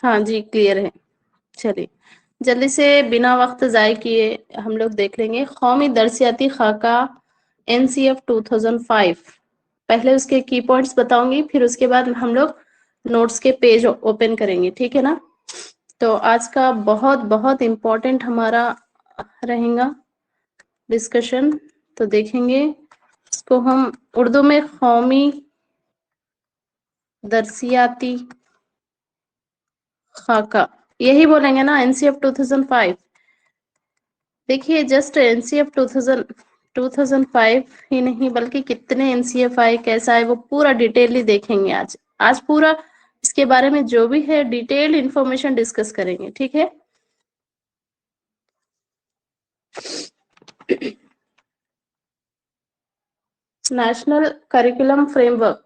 हाँ जी, क्लियर है। चलिए जल्दी से बिना वक्त जाए किए हम लोग देख लेंगे कौमी दरसियाती खाका एनसीएफ 2005। पहले उसके की पॉइंट्स बताऊंगी, फिर उसके बाद हम लोग नोट्स के पेज ओपन करेंगे, ठीक है ना। तो आज का बहुत बहुत इम्पोर्टेंट हमारा रहेगा डिस्कशन। तो देखेंगे इसको हम उर्दू में कौमी दरसियाती खाका यही बोलेंगे ना, एनसीएफ 2005। देखिए जस्ट एनसीएफ 2005 ही नहीं बल्कि कितने एनसीएफ आए, कैसा है, वो पूरा डिटेलली देखेंगे आज। आज पूरा इसके बारे में जो भी है डिटेल इंफॉर्मेशन डिस्कस करेंगे, ठीक है। National curriculum framework,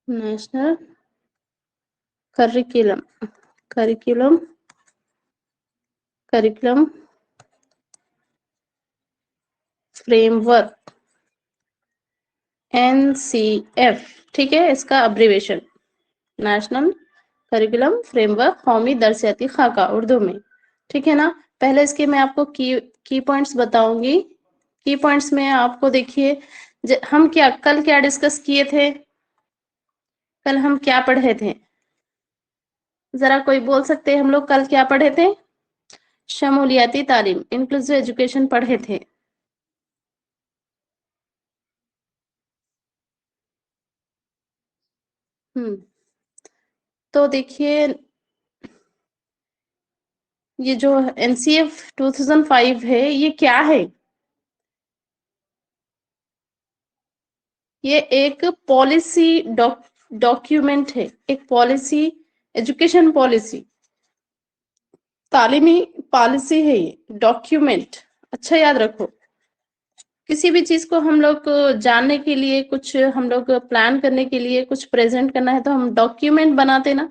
national curriculum curriculum curriculum framework NCF, ठीक है, इसका अब्रिवेशन नेशनल करिकुलम फ्रेमवर्क कौमी दरसियाती खाका उर्दू में, ठीक है ना। पहले इसके मैं आपको की पॉइंट्स बताऊंगी। की पॉइंट्स में आपको देखिए हम कल क्या डिस्कस किए थे, कल हम क्या पढ़े थे, जरा कोई बोल सकते हैं हम लोग कल क्या पढ़े थे। शमूलियाती तालीम, इंक्लूसिव एजुकेशन पढ़े थे। तो देखिए ये जो एनसीएफ 2005 है ये क्या है, ये एक पॉलिसी डॉक्यूमेंट है, एक पॉलिसी, एजुकेशन पॉलिसी, तालीमी पॉलिसी है ये डॉक्यूमेंट। अच्छा याद रखो, किसी भी चीज को हम लोग को जानने के लिए, कुछ हम लोग प्लान करने के लिए, कुछ प्रेजेंट करना है तो हम डॉक्यूमेंट बनाते ना।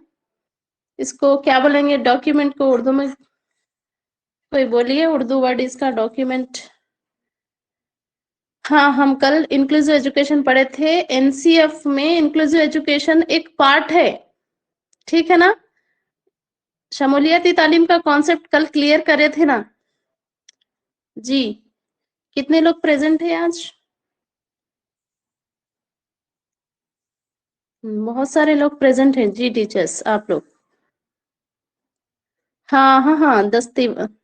इसको क्या बोलेंगे डॉक्यूमेंट को उर्दू में, कोई बोलिए उर्दू वर्ड इसका डॉक्यूमेंट। हाँ, हम कल इंक्लूसिव एजुकेशन पढ़े थे। एनसीएफ में इंक्लूसिव एजुकेशन एक पार्ट है, ठीक है ना। शमूलियती तालीम का कॉन्सेप्ट कल क्लियर करे थे ना जी। कितने लोग प्रेजेंट है आज? बहुत सारे लोग प्रेजेंट हैं जी टीचर्स, आप लोग। हाँ हाँ हाँ,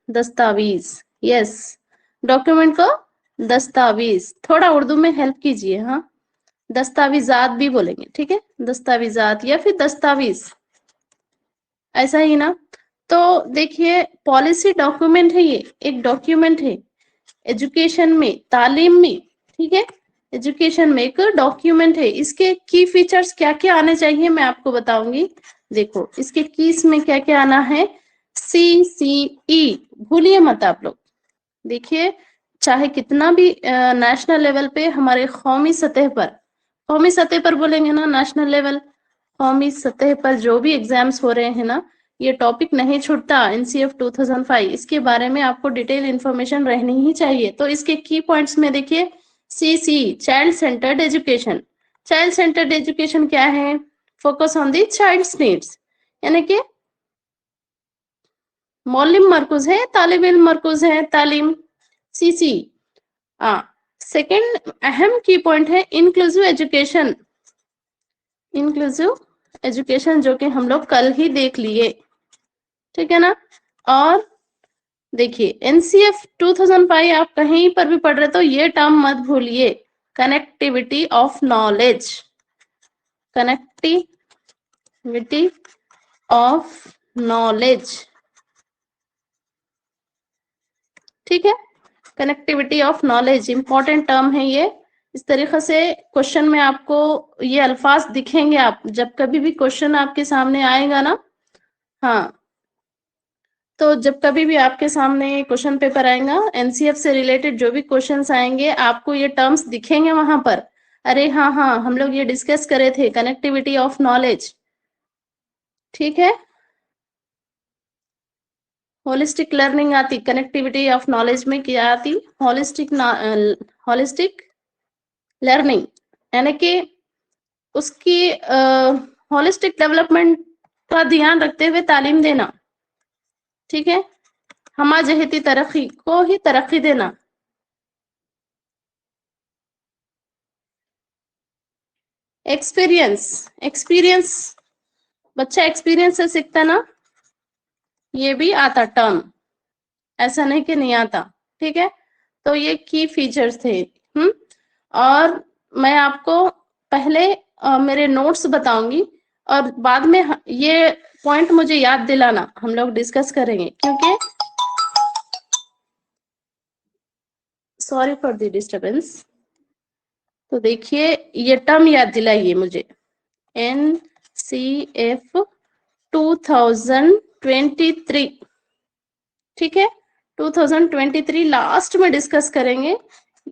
दस्तावेज, यस, डॉक्यूमेंट को दस्तावेज, थोड़ा उर्दू में हेल्प कीजिए। हाँ, दस्तावेजात भी बोलेंगे, ठीक है, दस्तावेजात या फिर दस्तावेज, ऐसा ही ना। तो देखिए पॉलिसी डॉक्यूमेंट है, ये एक डॉक्यूमेंट है एजुकेशन में, तालीम में, ठीक है। एजुकेशन में एक डॉक्यूमेंट है, इसके की फीचर्स क्या क्या आने चाहिए मैं आपको बताऊंगी। देखो इसके कीज में क्या क्या आना है। CCE भूलिए मत आप लोग। देखिए चाहे कितना भी नेशनल लेवल पे हमारे कौमी सतह पर बोलेंगे ना, नेशनल लेवल, कौमी सतह पर जो भी एग्जाम्स हो रहे हैं ना, ये टॉपिक नहीं छूटता। एनसीएफ 2005 इसके बारे में आपको डिटेल इंफॉर्मेशन रहनी ही चाहिए। तो इसके की पॉइंट्स में देखिए, CC child centred education. Child centred education क्या है? Focus on the child's needs, यानी कि मौलिम मरकुज है, तालिब इल्म मरकुज है, तालीम, CC। सेकेंड अहम की पॉइंट है इंक्लूसिव एजुकेशन। इंक्लूसिव एजुकेशन जो कि हम लोग कल ही देख लिए, ठीक है ना। और देखिए एनसीएफ 2005 आप कहीं पर भी पढ़ रहे तो ये टर्म मत भूलिए, connectivity of knowledge, connectivity of knowledge, ठीक है। Connectivity of knowledge important term है ये। इस तरीके से क्वेश्चन में आपको ये अल्फाज दिखेंगे, आप जब कभी भी क्वेश्चन आपके सामने आएगा ना, हाँ, तो जब कभी भी आपके सामने क्वेश्चन पेपर आएगा एनसीएफ से रिलेटेड, जो भी क्वेश्चंस आएंगे आपको ये टर्म्स दिखेंगे वहां पर। अरे हाँ हाँ, हम लोग ये डिस्कस करे थे, कनेक्टिविटी ऑफ नॉलेज, ठीक है। होलिस्टिक लर्निंग आती, कनेक्टिविटी ऑफ नॉलेज में क्या आती, होलिस्टिक लर्निंग, यानी कि उसकी होलिस्टिक डेवलपमेंट का ध्यान रखते हुए तालीम देना, ठीक है, हमा जहती तरक्की को ही तरक्की देना। एक्सपीरियंस, एक्सपीरियंस, बच्चा एक्सपीरियंस से सीखता ना, ये भी आता टर्म, ऐसा नहीं कि नहीं आता, ठीक है। तो ये की फीचर्स थे। और मैं आपको पहले मेरे नोट्स बताऊंगी और बाद में ये पॉइंट मुझे याद दिलाना, हम लोग डिस्कस करेंगे, क्योंकि सॉरी फॉर द डिस्टरबेंस। तो देखिए ये टर्म याद दिलाइए मुझे, NCF 2023, ठीक है, 2023 लास्ट में डिस्कस करेंगे।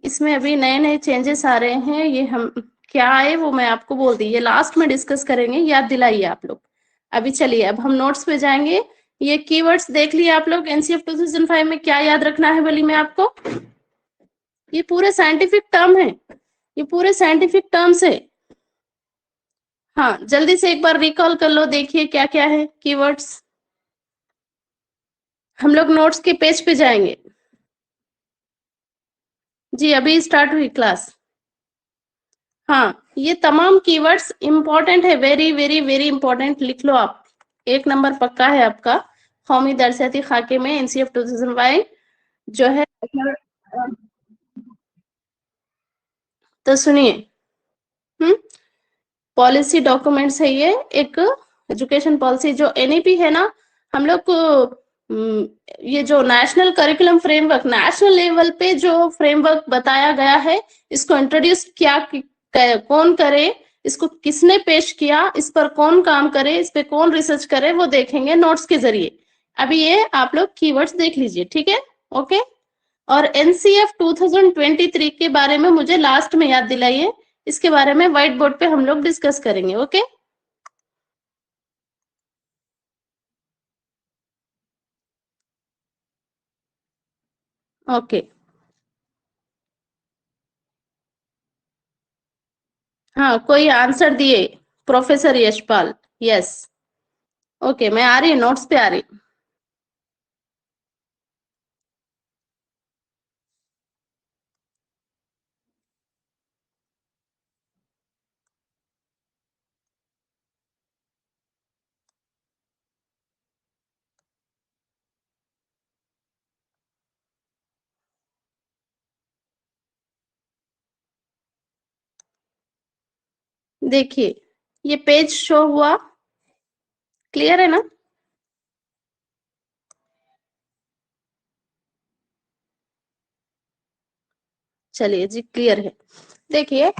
इसमें अभी नए नए चेंजेस आ रहे हैं, ये हम क्या आए वो मैं आपको बोल दी, ये लास्ट में डिस्कस करेंगे, याद दिलाइए आप लोग। अभी चलिए अब हम नोट्स पे जाएंगे। ये कीवर्ड्स देख लिए आप लोग, एनसीएफ 2005 में क्या याद रखना है बोली मैं आपको, ये पूरे साइंटिफिक टर्म है, ये पूरे साइंटिफिक टर्म्स है। हाँ जल्दी से एक बार रिकॉल कर लो, देखिए क्या क्या है कीवर्ड्स। हम लोग नोट्स के पेज पे जाएंगे। जी अभी स्टार्ट हुई क्लास। हाँ ये तमाम कीवर्ड्स इंपॉर्टेंट है, वेरी वेरी वेरी इंपॉर्टेंट, लिख लो आप, 1 नंबर पक्का है आपका कौमी दरसियाती खाके में एनसीएफ 2005 जो है। तो सुनिए, हम्म पॉलिसी डॉक्यूमेंट्स है ये, एक एजुकेशन पॉलिसी जो एनईपी है ना, हम लोग को ये जो national curriculum framework, national level पे जो फ्रेमवर्क बताया गया है, इसको इंट्रोड्यूस क्या कौन करे, इसको किसने पेश किया, इस पर कौन काम करे, इस पे कौन रिसर्च करे, वो देखेंगे नोट्स के जरिए। अभी ये आप लोग कीवर्ड्स देख लीजिए, ठीक है, ओके। और एनसीएफ 2023 के बारे में मुझे लास्ट में याद दिलाइए, इसके बारे में व्हाइट बोर्ड पे हम लोग डिस्कस करेंगे, ओके। ओके हाँ कोई आंसर दिए, प्रोफेसर यशपाल, यस, ओके मैं आ रही, नोट्स पे आ रही। देखिए ये पेज शो हुआ, क्लियर है ना, चलिए जी क्लियर है। देखिए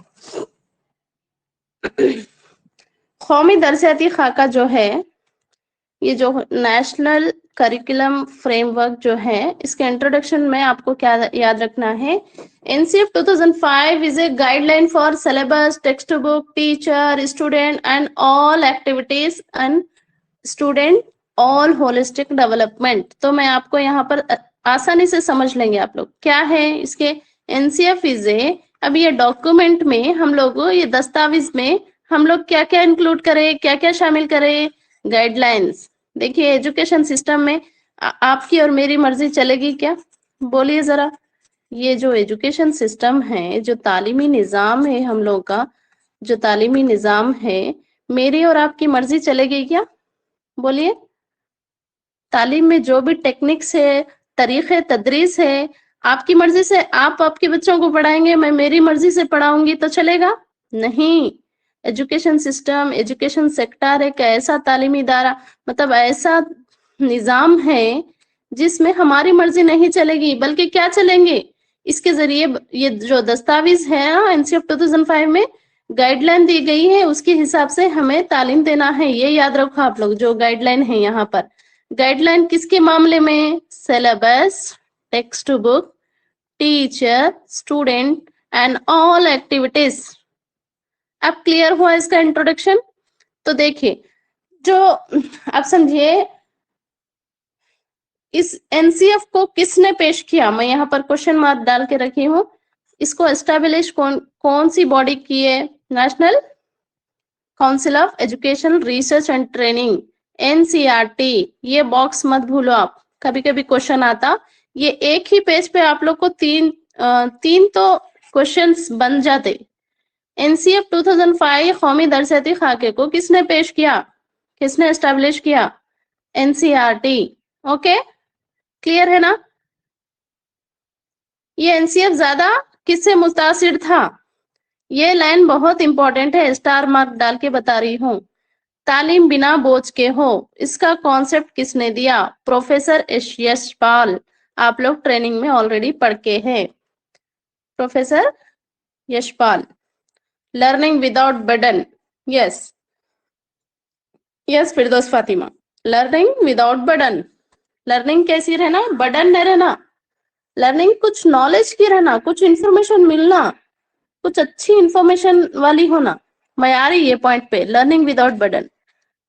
कौमी दरसियाती खाका जो है, ये जो नेशनल करिकुलम फ्रेमवर्क जो है, इसके इंट्रोडक्शन में आपको क्या याद रखना है, NCF 2005 is a guideline for syllabus, text book, teacher, student and all activities and student all holistic development. तो मैं आपको यहाँ पर आसानी से समझ लेंगे आप लोग, क्या है इसके, एनसीएफ इज ए, अब ये डॉक्यूमेंट में हम लोग, ये दस्तावेज में हम लोग क्या क्या इंक्लूड करें, क्या क्या शामिल करें, गाइडलाइंस। देखिए एजुकेशन सिस्टम में आपकी और मेरी मर्जी चलेगी क्या, बोलिए जरा। ये जो एजुकेशन सिस्टम है, जो तालीमी निज़ाम है हम लोग का, जो तालीमी निज़ाम है, मेरी और आपकी मर्जी चलेगी क्या, बोलिए। तालीम में जो भी टेक्निक्स है, तरीके तदरीस है, आपकी मर्जी से आप आपके बच्चों को पढ़ाएंगे, मैं मेरी मर्जी से पढ़ाऊंगी तो चलेगा नहीं। एजुकेशन सिस्टम, एजुकेशन सेक्टर एक ऐसा तालीमी इदारा, मतलब ऐसा निजाम है जिसमें हमारी मर्जी नहीं चलेगी, बल्कि क्या चलेंगे, इसके जरिए ये जो दस्तावेज है एनसीएफ 2005 में गाइडलाइन दी गई है, उसके हिसाब से हमें तालीम देना है, ये याद रखो आप लोग। जो गाइडलाइन है यहाँ पर, गाइडलाइन किसके मामले में, syllabus, text book, teacher, student and all activities. अब क्लियर हुआ इसका इंट्रोडक्शन। तो देखिए जो आप समझिए, इस एनसीएफ को किसने पेश किया? मैं यहाँ पर क्वेश्चन मार्क डाल के रखी हूँ। इसको एस्टेब्लिश कौन सी बॉडी की है? National council of education research and training, NCERT. ये बॉक्स मत भूलो आप, कभी कभी क्वेश्चन आता। ये एक ही पेज पे आप लोग को तीन तो क्वेश्चंस बन जाते। एनसीएफ 2005 कौमी दरसती खाके को किसने पेश किया? किसने एस्टेब्लिश किया? एनसीईआरटी। ओके, क्लियर है ना? ये एनसीएफ ज्यादा किससे मुतासिर था? ये लाइन बहुत इंपॉर्टेंट है, स्टार मार्क डाल के बता रही हूँ। तालीम बिना बोझ के हो, इसका कॉन्सेप्ट किसने दिया? प्रोफेसर यशपाल। आप लोग ट्रेनिंग में ऑलरेडी पढ़ के हैं, professor Yashpal. Learning without burden, yes yes Firdaus Fatima. Learning without burden, learning कैसी रहना? बर्डन नहीं रहना। लर्निंग कुछ नॉलेज की रहना, कुछ इंफॉर्मेशन मिलना, कुछ अच्छी इंफॉर्मेशन वाली होना। मैं आ रही है पॉइंट पे, लर्निंग विदाउट बर्डन।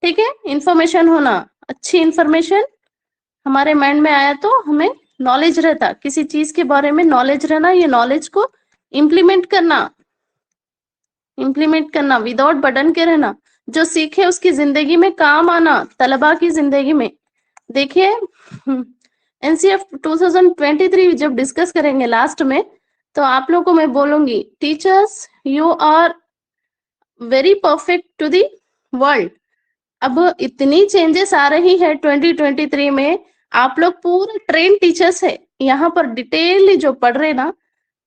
ठीक है, इंफॉर्मेशन होना, अच्छी इंफॉर्मेशन हमारे माइंड में आया तो हमें नॉलेज रहता, किसी चीज के बारे में नॉलेज रहना, ये नॉलेज को इम्प्लीमेंट करना विदाउट बर्डन के रहना। जो सीखे उसकी जिंदगी में काम आना, तलबा की जिंदगी में। देखिए एनसीएफ 2023 जब डिस्कस करेंगे लास्ट में, तो आप लोगों को मैं बोलूंगी, teachers you are very perfect to the world. अब इतनी चेंजेस आ रही है 2023 में, आप लोग पूरे ट्रेन टीचर्स है। यहाँ पर डिटेल जो पढ़ रहे ना,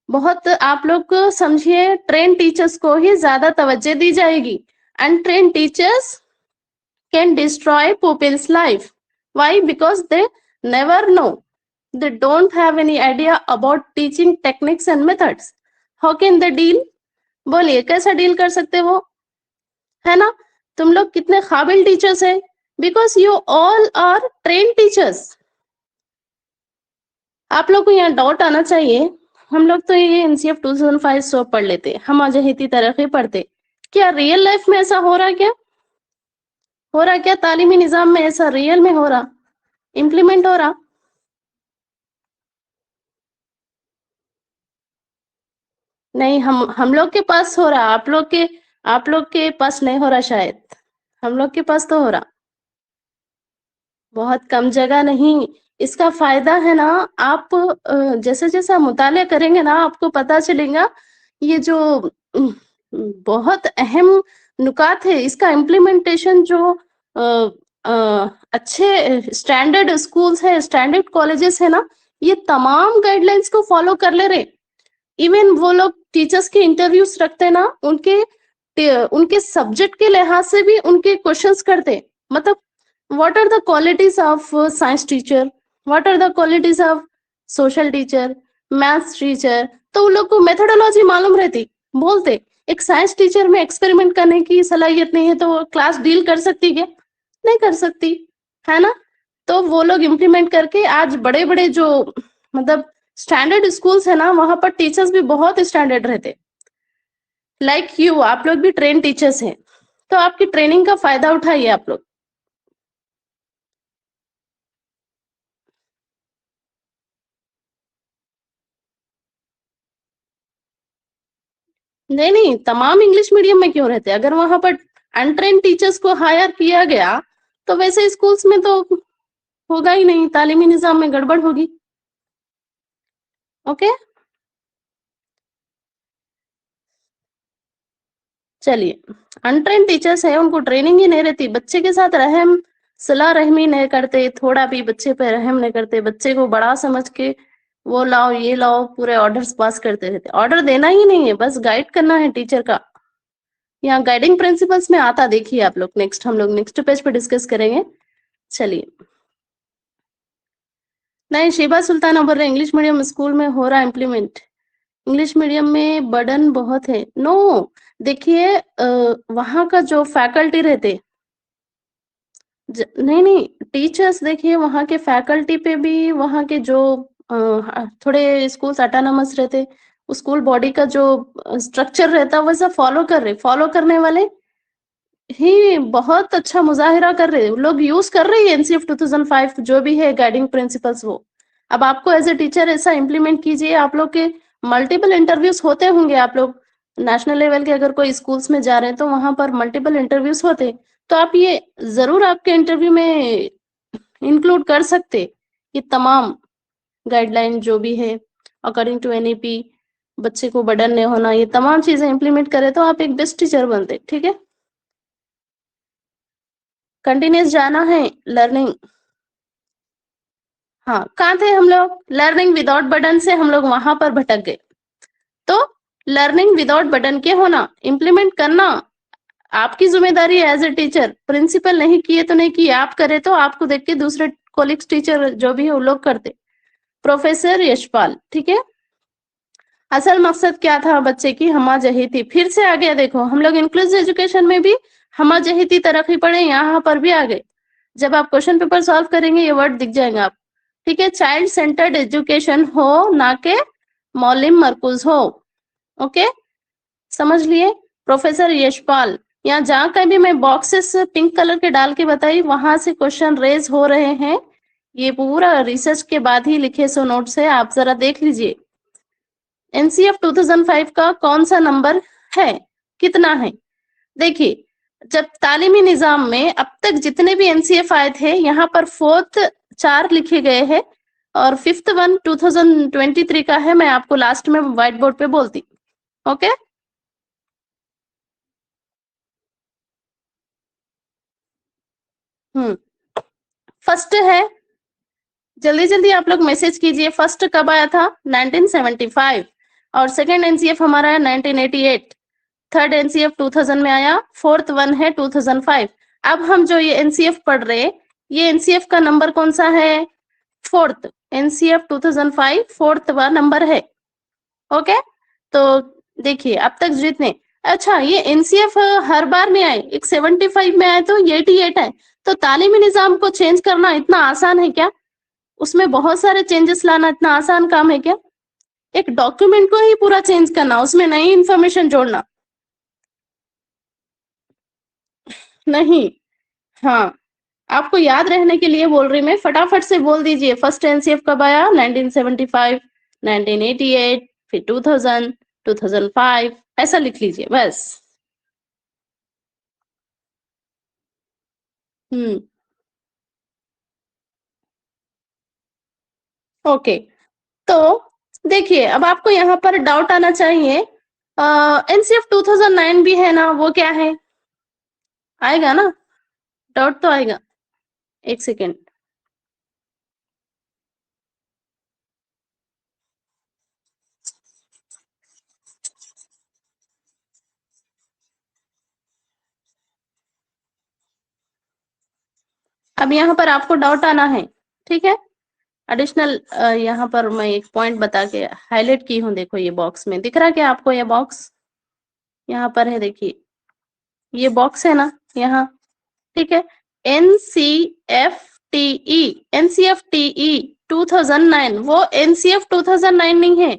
बहुत आप लोग को समझिए, ट्रेन टीचर्स को ही ज्यादा तवज्जो दी जाएगी। Untrained teachers can destroy people's life. Why? Because they never know, they don't have any idea about teaching techniques and methods. How can they deal? बोलिए कैसा डील कर सकते वो, है ना? तुम लोग कितने काबिल टीचर्स है, because you all are train teachers. आप लोग को यहाँ डाउट आना चाहिए, हम लोग तो ये एनसीएफ 2005 सो पढ़ लेते, हम अजहिती तरक्की पढ़ते, क्या रियल लाइफ में ऐसा हो रहा? क्या हो रहा? क्या तालीमी निजाम में ऐसा रियल में हो रहा, इम्प्लीमेंट हो रहा? नहीं, हम लोग के पास हो रहा, आप लोग के पास नहीं हो रहा शायद, हम लोग के पास तो हो रहा। बहुत कम जगह नहीं, इसका फायदा है ना, आप जैसे जैसा मुताला करेंगे ना, आपको पता चलेगा ये जो बहुत अहम नुकात है, इसका इम्प्लीमेंटेशन जो अच्छे स्टैंडर्ड स्कूल्स है, स्टैंडर्ड कॉलेजेस है ना, ये तमाम गाइडलाइंस को फॉलो कर ले रहे। इवन वो लोग टीचर्स के इंटरव्यूज रखते ना, उनके सब्जेक्ट के लिहाज से भी उनके क्वेश्चंस करते। मतलब what are the qualities of science teacher, what are the qualities of social teacher, maths teacher, तो उन लोग को मेथोडोलॉजी मालूम रहती। बोलते एक साइंस टीचर में एक्सपेरिमेंट करने की सलाहियत नहीं है, तो वो क्लास डील कर सकती क्या? नहीं कर सकती, है ना? तो वो लोग इम्प्लीमेंट करके आज बड़े बड़े जो मतलब स्टैंडर्ड स्कूल्स है ना, वहां पर टीचर्स भी बहुत स्टैंडर्ड रहते। लाइक यू, आप लोग भी ट्रेन टीचर्स हैं, तो आपकी ट्रेनिंग का फायदा उठाइए आप लोग। नहीं नहीं, तमाम इंग्लिश मीडियम में क्यों रहते? अगर वहां पर अनट्रेन टीचर्स को हायर किया गया, तो वैसे स्कूल्स में तो होगा ही नहीं, तालीमी निजाम में गड़बड़ होगी। ओके, चलिए, अनट्रेन टीचर्स है, उनको ट्रेनिंग ही नहीं रहती, बच्चे के साथ रहम सलाह रहमी नहीं करते, थोड़ा भी बच्चे पे रहम नहीं करते, बच्चे को बड़ा समझ के वो लाओ ये लाओ पूरे ऑर्डर्स पास करते रहते। ऑर्डर देना ही नहीं है, बस गाइड करना है टीचर का। यहाँ गाइडिंग प्रिंसिपल्स में आता, देखिए आप लोग, हम लोग नेक्स्ट पेज पे डिस्कस करेंगे। चलिए, नहीं, शिबा सुल्ताना बोल रहे इंग्लिश मीडियम स्कूल में हो रहा इम्प्लीमेंट, इंग्लिश मीडियम में बर्डन बहुत है। नो, देखिए वहां का जो फैकल्टी रहते, नहीं नहीं, टीचर्स देखिए वहां के फैकल्टी पे भी, वहां के जो थोड़े स्कूल्स ऑटोनमस रहते, स्कूल बॉडी का जो स्ट्रक्चर रहता वैसा फॉलो कर रहे, फॉलो करने वाले ही बहुत अच्छा मुजाहिरा कर रहे हैं लोग, यूज कर रहे हैं एनसीएफ 2005 जो भी है गाइडिंग प्रिंसिपल्स वो। अब आपको एज ए टीचर ऐसा इम्प्लीमेंट कीजिए। आप लोग के मल्टीपल इंटरव्यूज होते होंगे, आप लोग नेशनल लेवल के अगर कोई स्कूल्स में जा रहे हैं तो वहां पर मल्टीपल इंटरव्यूज होते, तो आप ये जरूर आपके इंटरव्यू में इंक्लूड कर सकते ये तमाम गाइडलाइन जो भी है अकॉर्डिंग टू एनईपी, बच्चे को बर्डन नहीं होना, ये तमाम चीजें इंप्लीमेंट करें तो आप एक बेस्ट टीचर बनते। ठीक है, कंटिन्यूस जाना है लर्निंग। हाँ, कहाँ थे हम लोग? लर्निंग विदाउट बर्डन से हम लोग वहां पर भटक गए। तो लर्निंग विदाउट बर्डन के होना, इम्प्लीमेंट करना आपकी जिम्मेदारी है एज ए टीचर। प्रिंसिपल नहीं किए तो नहीं किए, आप करे तो आपको देख के दूसरे कोलिग्स टीचर जो भी है वो लोग करते। प्रोफेसर यशपाल, ठीक है। असल मकसद क्या था बच्चे की? हमा जहीती। फिर से आ गया, देखो हम लोग इंक्लूसिव एजुकेशन में भी हमा जहीती तरक्की पढ़े, यहाँ पर भी आ गए। जब आप क्वेश्चन पेपर सॉल्व करेंगे ये वर्ड दिख जाएंगे आप। ठीक है, चाइल्ड सेंटर्ड एजुकेशन हो ना के मौलिम मरकूज हो। ओके, समझ लिए। प्रोफेसर यशपाल, यहाँ जहाँ का भी मैं बॉक्सेस पिंक कलर के डाल के बताई वहां से क्वेश्चन रेज हो रहे हैं। ये पूरा रिसर्च के बाद ही लिखे सो नोट्स है, आप जरा देख लीजिए। एनसीएफ 2005 का कौन सा नंबर है, कितना है? देखिए, जब तालीमी निजाम में अब तक जितने भी एनसीएफ आए थे यहाँ पर फोर्थ 4 लिखे गए हैं और फिफ्थ वन 2023 का है। मैं आपको लास्ट में व्हाइट बोर्ड पे बोलती। ओके, फर्स्ट है, जल्दी जल्दी आप लोग मैसेज कीजिए। फर्स्ट कब आया था? 1975। और सेकेंड एनसीएफ हमारा है 1988। थर्ड एनसीएफ 2000 में आया। फोर्थ वन है 2005। अब हम जो ये एनसीएफ पढ़ रहे, ये एनसीएफ का नंबर कौन सा है? फोर्थ। एनसीएफ 2005 फोर्थ वा नंबर है। ओके, तो देखिए अब तक जितने, अच्छा ये एनसीएफ हर बार में आए, एक 75 में आए तो 88 है। तो तालीमी निजाम को चेंज करना इतना आसान है क्या? उसमें बहुत सारे चेंजेस लाना इतना आसान काम है क्या? एक डॉक्यूमेंट को ही पूरा चेंज करना, उसमें नई इंफॉर्मेशन जोड़ना नहीं। हाँ, आपको याद रहने के लिए बोल रही मैं, फटाफट से बोल दीजिए। फर्स्ट एनसीएफ कब आया? 1975, 1988, फिर 2000, 2005, ऐसा लिख लीजिए बस। हम्म, ओके। तो देखिए अब आपको यहाँ पर डाउट आना चाहिए, एनसीएफ 2009 भी है ना, वो क्या है? आएगा ना, डाउट तो आएगा। एक सेकेंड, अब यहाँ पर आपको डाउट आना है, ठीक है। एडिशनल यहाँ पर मैं एक पॉइंट बता के हाईलाइट की हूँ, देखो ये बॉक्स में दिख रहा है क्या आपको? ये बॉक्स यहाँ पर है, देखिए ये बॉक्स है ना यहाँ, ठीक है। एनसीएफटीई, एनसीएफटीई 2009, वो एनसीएफ 2009 नहीं है।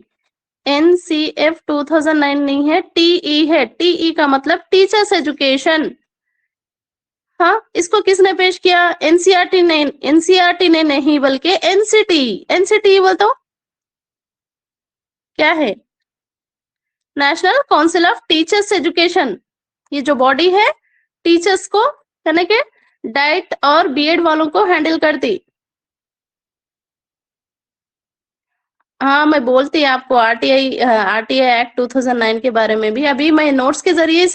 एनसीएफ 2009 नहीं है, टीई है। टीई का मतलब टीचर्स एजुकेशन। हाँ, इसको किसने पेश किया? एनसीईआरटी ने, एनसीईआरटी ने नहीं बल्कि एनसीटी। एनसीटी बोल तो क्या है? National council of teachers education. ये जो बॉडी है टीचर्स को यानी कि डाइट और बीएड वालों को हैंडल करती। हाँ, मैं बोलती आपको आरटीआई एक्ट 2009 के बारे में भी। अभी मैं नोट्स के जरिए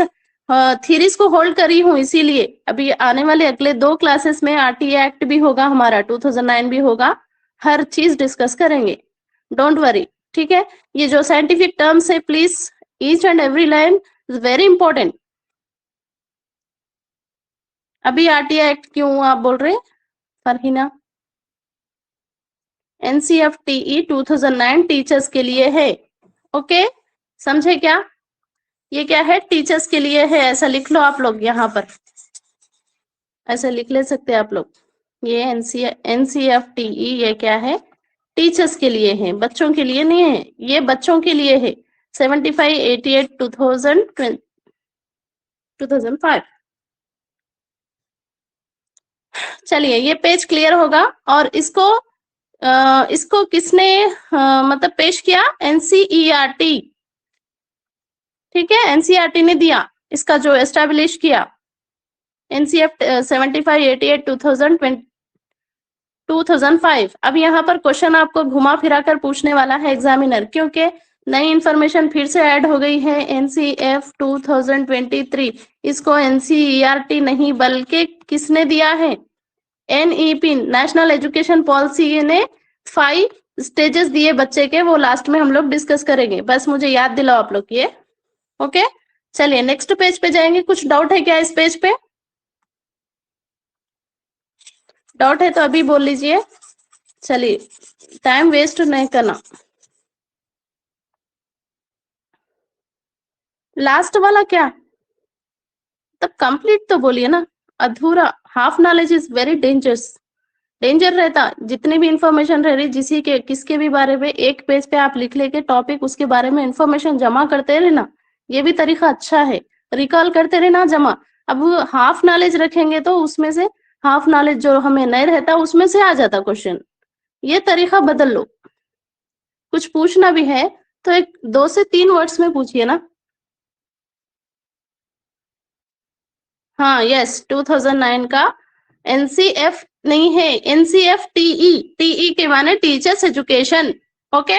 थीरीज को होल्ड करी हूँ, इसीलिए अभी आने वाले अगले 2 क्लासेस में आरटीआई एक्ट भी होगा हमारा, 2009 भी होगा। हर चीज डिस्कस करेंगे, डोंट वरी। ठीक है, ये जो साइंटिफिक टर्म्स है please, each and every line is very important. अभी आरटीआई एक्ट क्यों आप बोल रहे हैं फरहीना? एनसीएफटीई 2009 टीचर्स के लिए है। ओके, समझे क्या? ये क्या है? टीचर्स के लिए है, ऐसा लिख लो आप लोग यहाँ पर, ऐसा लिख ले सकते हैं आप लोग। ये एनसीएफटीई ये क्या है? टीचर्स के लिए है, बच्चों के लिए नहीं है। ये बच्चों के लिए है। 75, 88, 2000, 2005। चलिए ये पेज क्लियर होगा। और इसको किसने मतलब पेश किया? एनसीईआरटी, ठीक है, एनसीईआरटी ने दिया इसका, जो एस्टेब्लिश किया एनसीएफ 7588 2005। अब यहाँ पर क्वेश्चन आपको घुमा फिरा कर पूछने वाला है एग्जामिनर, क्योंकि नई इंफॉर्मेशन फिर से ऐड हो गई है एनसीएफ 2023। इसको एनसीईआरटी नहीं बल्कि किसने दिया है? एनईपी, नेशनल एजुकेशन पॉलिसी ने 5 स्टेजेस दिए बच्चे के, वो लास्ट में हम लोग डिस्कस करेंगे। बस मुझे याद दिलाओ आप लोग ये। ओके, चलिए नेक्स्ट पेज पे जाएंगे। कुछ डाउट है क्या इस पेज पे? डाउट है तो अभी बोल लीजिए। चलिए टाइम वेस्ट नहीं करना। लास्ट वाला क्या? तब कंप्लीट तो बोलिए ना, अधूरा। Half knowledge is very dangerous, danger रहता। जितनी भी इंफॉर्मेशन रह रही जिसी के किसके भी बारे में, एक पेज पे आप लिख लेके टॉपिक उसके बारे में इंफॉर्मेशन जमा करते रहना, ये भी तरीका अच्छा है। रिकॉल करते रहना जमा। अब हाफ नॉलेज रखेंगे तो उसमें से हाफ नॉलेज जो हमें नहीं रहता उसमें से आ जाता क्वेश्चन। ये तरीका बदल लो। कुछ पूछना भी है तो एक 2 से 3 वर्ड्स में पूछिए ना। हाँ यस, 2009 का एनसीएफ नहीं है, एनसीएफ टीई, टीई के माने टीचर्स एजुकेशन। ओके,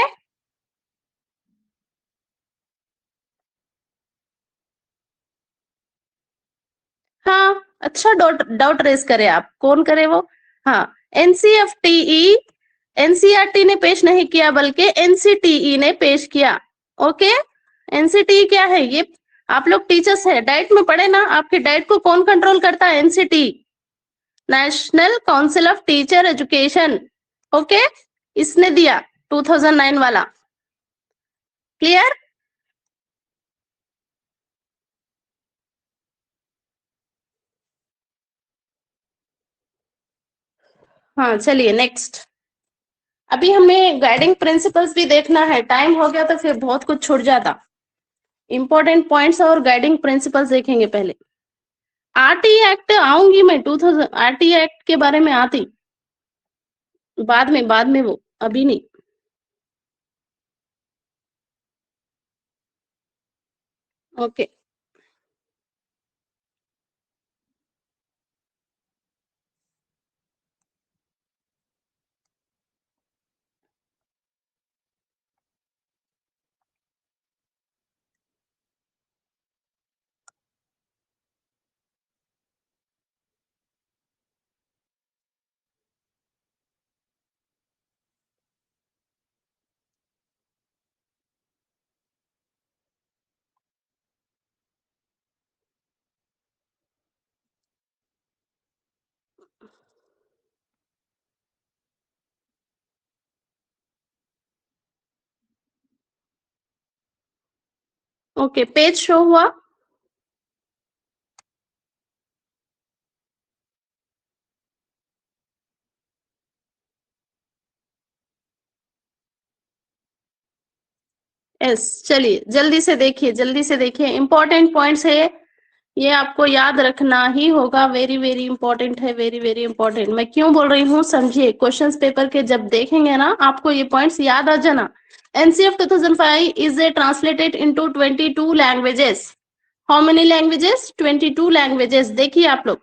हाँ अच्छा, डाउट डाउट रेस करे आप, कौन करे वो? हाँ, एनसीएफ टीई एनसीईआरटी ने पेश नहीं किया बल्कि एनसीटीई ने पेश किया। ओके, एनसीटीई क्या है ये? आप लोग टीचर्स है, डाइट में पढ़े ना, आपके डाइट को कौन कंट्रोल करता है? NCT, national council of teacher education. Okay, इसने दिया 2009 वाला। क्लियर? हाँ चलिए नेक्स्ट। अभी हमें गाइडिंग प्रिंसिपल्स भी देखना है, टाइम हो गया तो फिर बहुत कुछ छूट जाता। इंपॉर्टेंट पॉइंट्स और गाइडिंग प्रिंसिपल्स देखेंगे पहले। आरटी एक्ट आऊंगी मैं, 2000 आरटी एक्ट के बारे में आती बाद में वो, अभी नहीं। ओके, ओके पेज शो हुआ। यस, चलिए जल्दी से देखिए, जल्दी से देखिए, इंपॉर्टेंट पॉइंट्स है, ये आपको याद रखना ही होगा। वेरी वेरी इंपॉर्टेंट है, वेरी वेरी इंपॉर्टेंट। मैं क्यों बोल रही हूँ समझिए, क्वेश्चंस पेपर के जब देखेंगे ना आपको ये पॉइंट्स याद आ जाना। NCF 2005 is a translated into 22 languages. How many languages? 22 languages. देखिए आप लोग,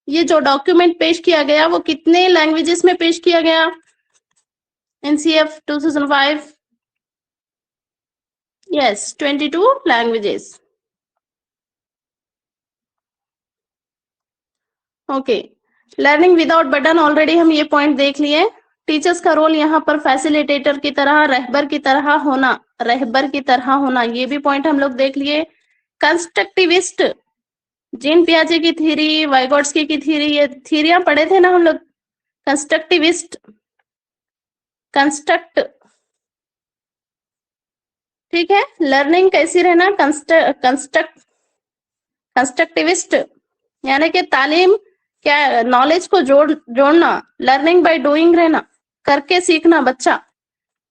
ये जो डॉक्यूमेंट पेश किया गया वो कितने लैंग्वेजेस में पेश किया गया? NCF 2005, yes 22 languages. Okay, learning without burden, already हम ये पॉइंट देख लिए। टीचर्स का रोल यहाँ पर फैसिलिटेटर की तरह, रहबर की तरह होना, रहबर की तरह होना, ये भी पॉइंट हम लोग देख लिए। कंस्ट्रक्टिविस्ट, जीन पियाजे की थ्योरी, वाइगोट्स्की की थ्योरी, ये थ्योरियां पढ़े थे ना हम लोग। कंस्ट्रक्टिविस्ट, कंस्ट्रक्ट, ठीक है। लर्निंग कैसी रहना? कंस्ट्रक्टिविस्ट, यानी कि तालीम क्या, नॉलेज को जोड़ना। लर्निंग बाय डूइंग रहना, करके सीखना, बच्चा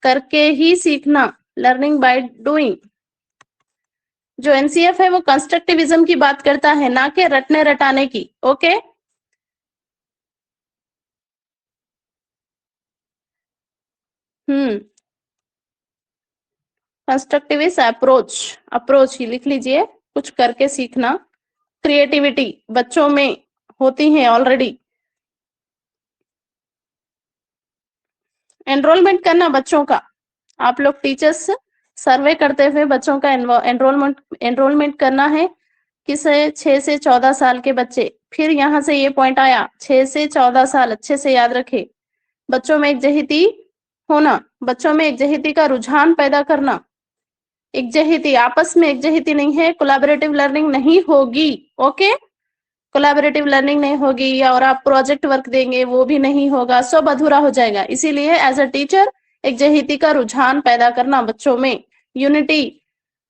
करके ही सीखना, लर्निंग बाय डूइंग। जो एनसीएफ है वो कंस्ट्रक्टिविज्म की बात करता है, ना कि रटने रटाने की। ओके, कंस्ट्रक्टिविस्ट अप्रोच, अप्रोच ही लिख लीजिए, कुछ करके सीखना। क्रिएटिविटी बच्चों में होती है ऑलरेडी। एनरोलमेंट करना बच्चों का, आप लोग टीचर्स सर्वे करते हुए बच्चों का एनरोलमेंट करना है। किसे 6 से 14 साल के बच्चे, फिर यहाँ से ये पॉइंट आया 6 से 14 साल, अच्छे से याद रखे। बच्चों में एकजहिती होना, बच्चों में एकजहिती का रुझान पैदा करना। एकजहिती, आपस में एकजहिती नहीं है, कोलैबोरेटिव लर्निंग नहीं होगी। ओके, कोलैबोरेटिव लर्निंग नहीं होगी, और आप प्रोजेक्ट वर्क देंगे वो भी नहीं होगा, सब अधूरा हो जाएगा। इसीलिए एज अ टीचर एकजहिती का रुझान पैदा करना बच्चों में, यूनिटी।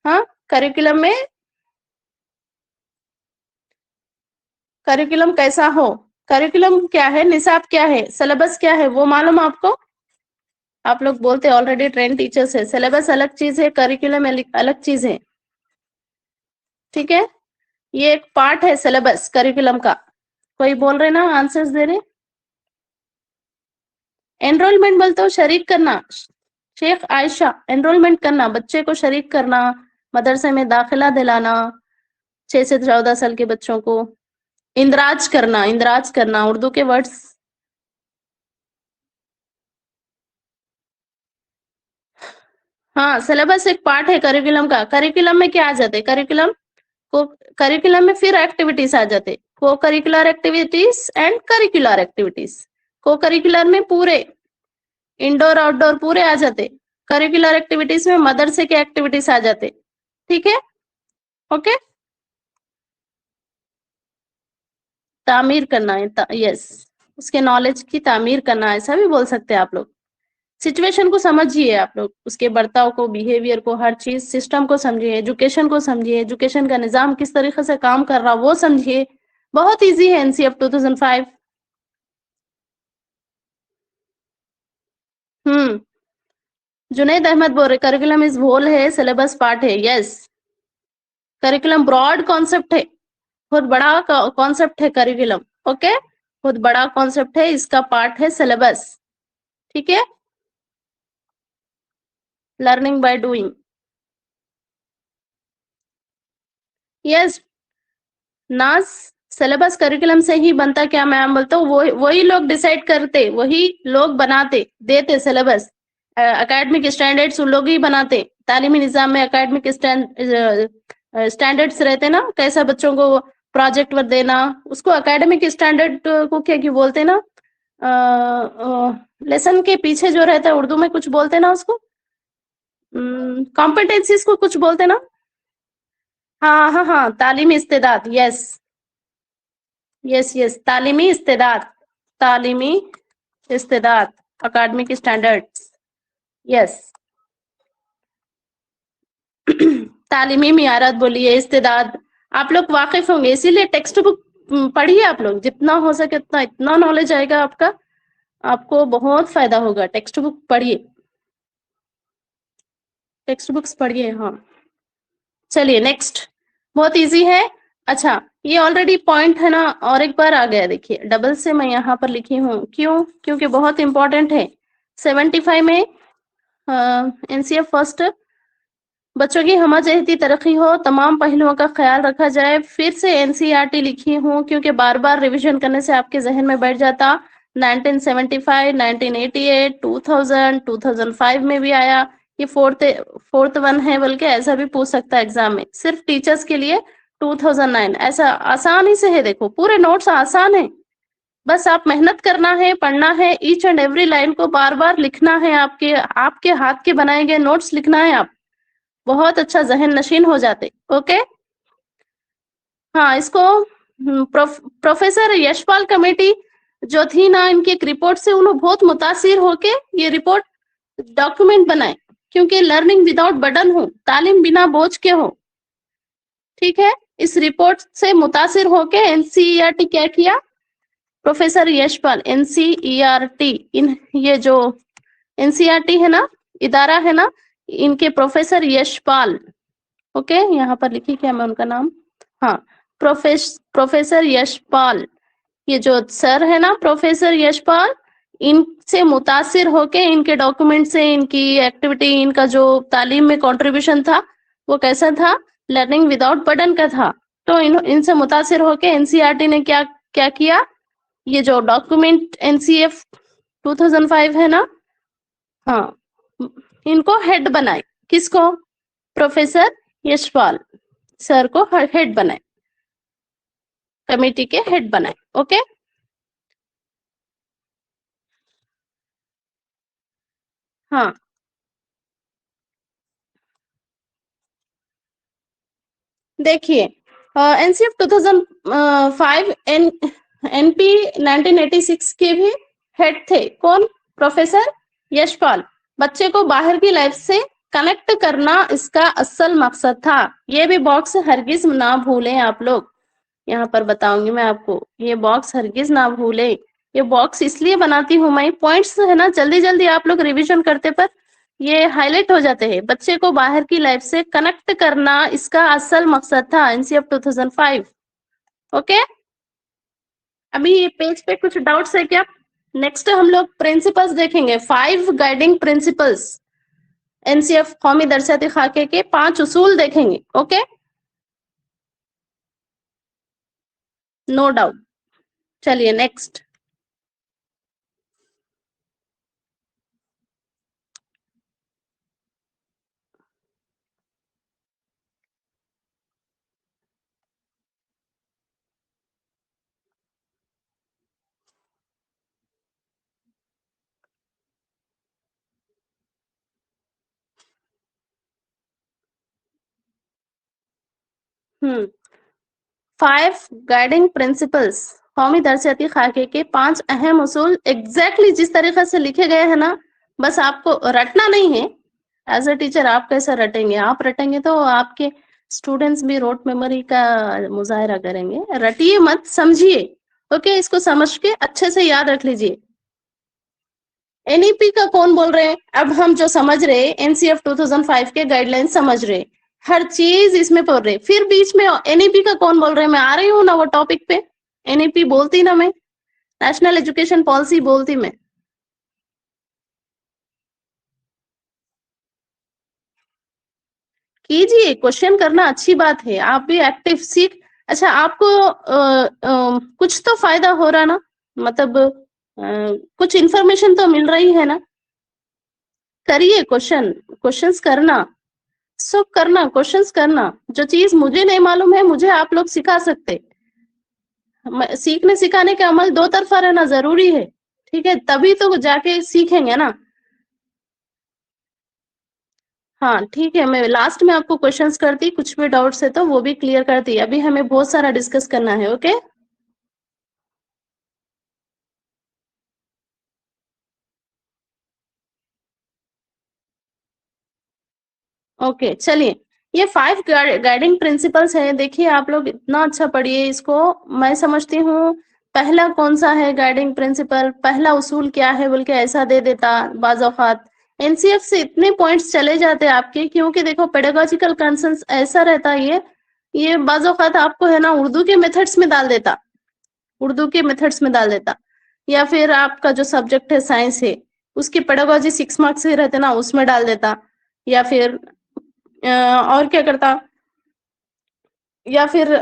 हाँ, करिकुलम में, करिकुलम कैसा हो, करिकुलम क्या है, निसाब क्या है, सिलेबस क्या है, वो मालूम आपको? आप लोग बोलते ऑलरेडी ट्रेन टीचर्स है, सिलेबस अलग चीज है, करिकुलम अलग चीज है। ठीक है, ये एक पार्ट है सिलेबस करिकुलम का। कोई बोल रहे ना, आंसर्स दे रहे। एनरोलमेंट बोलते हो शरीक करना, शेख आयशा, एनरोलमेंट करना, बच्चे को शरीक करना, मदरसे में दाखिला दिलाना 6 से 14 साल के बच्चों को। इंदराज करना, इंदराज करना, उर्दू के वर्ड्स। हाँ, सिलेबस एक पार्ट है करिकुलम का। करिकुलम में क्या आ जाते, करिकुलम को, करिकुलम में फिर एक्टिविटीज आ जाते, को curricular activities and curricular activities. को करिकुलर में पूरे इंडोर आउटडोर पूरे आ जाते, करिकुलर एक्टिविटीज में मदरसे के एक्टिविटीज आ जाते। ठीक है, ओके। तामीर करना है, यस, उसके नॉलेज की तामीर करना, ऐसा भी बोल सकते हैं आप लोग। सिचुएशन को समझिए आप लोग, उसके बर्ताव को, बिहेवियर को, हर चीज, सिस्टम को समझिए, एजुकेशन को समझिए, एजुकेशन का निजाम किस तरीके से काम कर रहा वो समझिए। बहुत इजी है एनसीएफ 2005। जुनैद अहमद बोल रहे करिकुलम इज होल है, सिलेबस पार्ट है। यस, करिकुलम ब्रॉड कॉन्सेप्ट है, बहुत बड़ा कॉन्सेप्ट है करिकुलम। ओके, बहुत बड़ा कॉन्सेप्ट है, इसका पार्ट है सिलेबस। ठीक है, लर्निंग बाय डूइंग। यस नाज, सिलेबस करिकुलम से ही बनता, क्या मैम बोलता हूँ, वही लोग डिसाइड करते, वही लोग बनाते, देते सिलेबस। एकेडमिक स्टैंडर्ड्स उन लोग ही बनाते। तालीमी निजाम में एकेडमिक स्टैंडर्ड्स रहते ना, कैसा बच्चों को प्रोजेक्ट वर्क देना, उसको एकेडमिक स्टैंडर्ड को क्या क्यों बोलते ना, लेसन के पीछे जो रहता है, उर्दू में कुछ बोलते ना उसको, कॉम्पिटेंसीज को कुछ बोलते ना। हाँ हाँ हाँ, तालीमी इस्तेदाद। यस यस यस, तालीमी इस्तेदाद, तालीमी इस्तेदाद, अकादमिक स्टैंडर्ड्स। यस तालीमी मियारात बोलिए, इस्तेदाद, आप लोग वाकिफ होंगे, इसीलिए टेक्स्ट बुक पढ़िए आप लोग, जितना हो सके उतना, इतना नॉलेज आएगा आपका, आपको बहुत फायदा होगा। टेक्स्ट बुक पढ़िए, टेक्स्ट बुक्स पढ़िए। हाँ, चलिए नेक्स्ट, बहुत इजी है। अच्छा, ये ऑलरेडी पॉइंट है ना, और एक बार आ गया, देखिए डबल से मैं यहाँ पर लिखी हूँ, क्यों, क्योंकि बहुत इंपॉर्टेंट है। 75 में एनसीएफ फर्स्ट, बच्चों की हमजहती तरक्की हो, तमाम पहलुओं का ख्याल रखा जाए। फिर से एनसीईआरटी लिखी हूँ, क्योंकि बार बार रिवीजन करने से आपके जहन में बैठ जाता। 1975, 1988, 2000, 2005 में भी आया। ये फोर्थ वन है, बल्कि ऐसा भी पूछ सकता है एग्जाम में, सिर्फ टीचर्स के लिए 2009। ऐसा आसानी से है, देखो पूरे नोट्स आसान है, बस आप मेहनत करना है, पढ़ना है, ईच एंड एवरी लाइन को बार बार लिखना है, आपके आपके हाथ के बनाए गए नोट्स लिखना है, आप बहुत अच्छा जहन नशीन हो जाते। ओके, हाँ, इसको प्रोफेसर यशपाल कमेटी जो थी ना, इनकी एक रिपोर्ट से उन्होंने बहुत मुतासिर होके ये रिपोर्ट डॉक्यूमेंट बनाए, क्योंकि लर्निंग विदाउट बर्डन हो, तालीम बिना बोझ के हो। ठीक है, इस रिपोर्ट से मुतासिर होके एनसीईआरटी क्या किया, प्रोफेसर यशपाल, एनसीईआरटी, इन ये जो एनसीईआरटी है ना, इदारा है ना, इनके प्रोफेसर यशपाल, ओके, यहाँ पर लिखी क्या मैं उनका नाम, हाँ, प्रोफेसर यशपाल, ये जो सर है ना प्रोफेसर यशपाल, इनसे मुतासिर होके इनके डॉक्यूमेंट से, इनकी एक्टिविटी, इनका जो तालीम में कंट्रीब्यूशन था वो कैसा था, लर्निंग विदाउट बर्डन का था। तो इनसे मुतासिर होके एनसीईआरटी ने क्या क्या किया, ये जो डॉक्यूमेंट एनसीएफ 2005 है ना, हाँ, इनको हेड बनाए। किसको? प्रोफेसर यशपाल सर को हेड बनाए, कमेटी के हेड बनाए। ओके, हाँ, देखिए एनसीएफ 2005 एनपी 1986 के भी हेड थे। कौन? प्रोफेसर यशपाल। बच्चे को बाहर की लाइफ से कनेक्ट करना इसका असल मकसद था। ये भी बॉक्स हरगिज ना भूलें आप लोग, यहाँ पर बताऊंगी मैं आपको, ये बॉक्स हरगिज ना भूलें। ये बॉक्स इसलिए बनाती हूँ मैं, पॉइंट्स है ना, जल्दी जल्दी आप लोग रिवीजन करते पर ये हाईलाइट हो जाते हैं। बच्चे को बाहर की लाइफ से कनेक्ट करना इसका असल मकसद था एनसीएफ 2005। ओके, अभी ये पेज पे कुछ डाउट्स है क्या? नेक्स्ट हम लोग प्रिंसिपल्स देखेंगे, 5 गाइडिंग प्रिंसिपल्स। एनसीएफ कौमी दरसियाती खाके के 5 उसूल देखेंगे। Okay, no doubt. चलिए नेक्स्ट। हम्म 5 गाइडिंग प्रिंसिपल्स, कौमी दरसियाती खाके के 5 अहम उसूल एग्जैक्टली जिस तरीके से लिखे गए हैं ना, बस आपको रटना नहीं है। एज अ टीचर आप कैसे रटेंगे? आप रटेंगे तो आपके स्टूडेंट्स भी रोट मेमोरी का मुजाहरा करेंगे। रटिए मत, समझिए। ओके, इसको समझ के अच्छे से याद रख लीजिए। एनईपी का कौन बोल रहे हैं? अब हम जो समझ रहे एनसीएफ 2005 के गाइडलाइंस समझ रहे, हर चीज इसमें पढ़ रहे, फिर बीच में एनईपी का कौन बोल रहे हैं? मैं आ रही हूँ ना वो टॉपिक पे। एनईपी बोलती ना मैं, नेशनल एजुकेशन पॉलिसी बोलती मैं। कीजिए, क्वेश्चन करना अच्छी बात है, आप भी एक्टिव सीख। अच्छा, आपको कुछ तो फायदा हो रहा ना, मतलब कुछ इन्फॉर्मेशन तो मिल रही है ना? करिए क्वेश्चन, क्वेश्चंस करना, सब करना, क्वेश्चंस करना। जो चीज मुझे नहीं मालूम है मुझे आप लोग सिखा सकते। सीखने सिखाने का अमल दो तरफा रहना जरूरी है, ठीक है? तभी तो जाके सीखेंगे ना। हाँ ठीक है, मैं लास्ट में आपको क्वेश्चंस करती, कुछ भी डाउट्स है तो वो भी क्लियर करती। अभी हमें बहुत सारा डिस्कस करना है। ओके ओके, चलिए। ये 5 गाइडिंग प्रिंसिपल्स है। देखिए आप लोग इतना अच्छा पढ़िए इसको। मैं समझती हूँ पहला कौन सा है गाइडिंग प्रिंसिपल, पहला उसूल क्या है बोल के ऐसा दे देता बाज औकात। एनसीएफ से इतने पॉइंट्स चले जाते आपके, क्योंकि देखो पेडागोजिकल कंसर्न ऐसा रहता है, ये बाज औकात आपको है ना उर्दू के मेथड्स में डाल देता, उर्दू के मेथड्स में डाल देता। या फिर आपका जो सब्जेक्ट है साइंस है, उसकी पेडागोजी 6 मार्क्स से रहते ना, उसमें डाल देता। या फिर और क्या करता, या फिर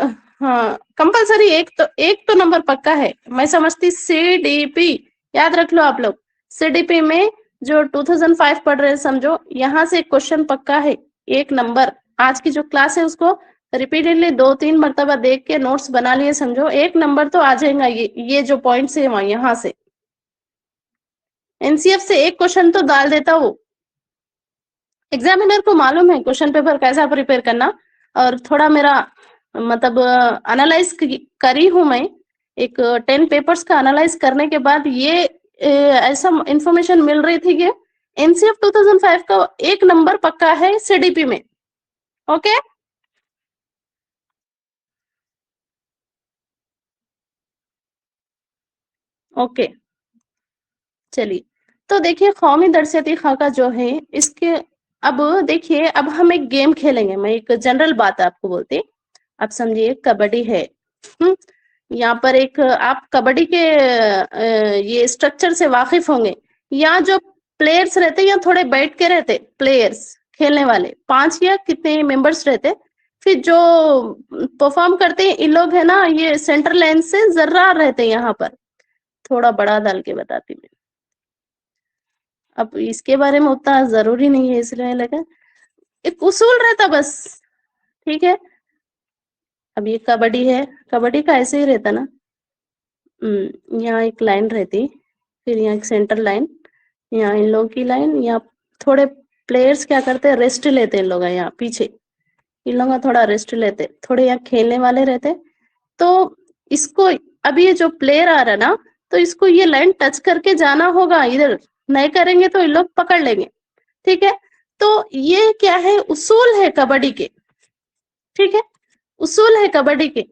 हाँ कंपलसरी एक तो नंबर पक्का है। मैं समझती सीडीपी, याद रख लो आप लोग। सीडीपी में जो 2005 पढ़ रहे हैं समझो, यहाँ से क्वेश्चन पक्का है, एक नंबर। आज की जो क्लास है उसको रिपीटेडली 2-3 मरतबा देख के नोट्स बना लिए समझो, एक नंबर तो आ जाएगा। ये जो पॉइंट्स है यहाँ से एनसीएफ से एक क्वेश्चन तो डाल देता वो। एग्जामिनर को मालूम है क्वेश्चन पेपर कैसा प्रिपेयर करना। और थोड़ा मेरा मतलब एनालाइज करी हूं मैं, एक 10 पेपर्स का एनालाइज करने के बाद ये ऐसा इंफॉर्मेशन मिल रही थी कि एनसीएफ 2005 का एक नंबर पक्का है सीडीपी में। ओके ओके, चलिए। तो देखिए कौमी दरसियाती खाका जो है इसके, अब देखिए अब हम एक गेम खेलेंगे। मैं एक जनरल बात आपको बोलती, आप समझिए कबड्डी है। यहाँ पर एक आप कबड्डी के ये स्ट्रक्चर से वाकिफ होंगे। यहाँ जो प्लेयर्स रहते हैं, यहाँ थोड़े बैठ के रहते प्लेयर्स, खेलने वाले 5 या कितने मेंबर्स रहते। फिर जो परफॉर्म करते हैं इन लोग है ना, ये सेंटर लाइन से जर्रा रहते हैं यहाँ पर। थोड़ा बड़ा डाल के बताती मैं, अब इसके बारे में उतना जरूरी नहीं है इसलिए लगा, एक उसूल रहता बस। ठीक है, अब ये कबड्डी है, कबड्डी का ऐसे ही रहता ना। यहाँ एक लाइन रहती, फिर यहाँ एक सेंटर लाइन, यहाँ इन लोगों की लाइन, यहाँ थोड़े प्लेयर्स क्या करते हैं, रेस्ट लेते हैं इन लोग, यहाँ पीछे इन लोग थोड़ा रेस्ट लेते, थोड़े यहाँ खेलने वाले रहते। तो इसको अभी ये जो प्लेयर आ रहा है ना, तो इसको ये लाइन टच करके जाना होगा, इधर नहीं करेंगे तो इन लोग पकड़ लेंगे। ठीक है, तो ये क्या है, उसूल है कबड्डी के। ठीक है, उसूल है कबड्डी के।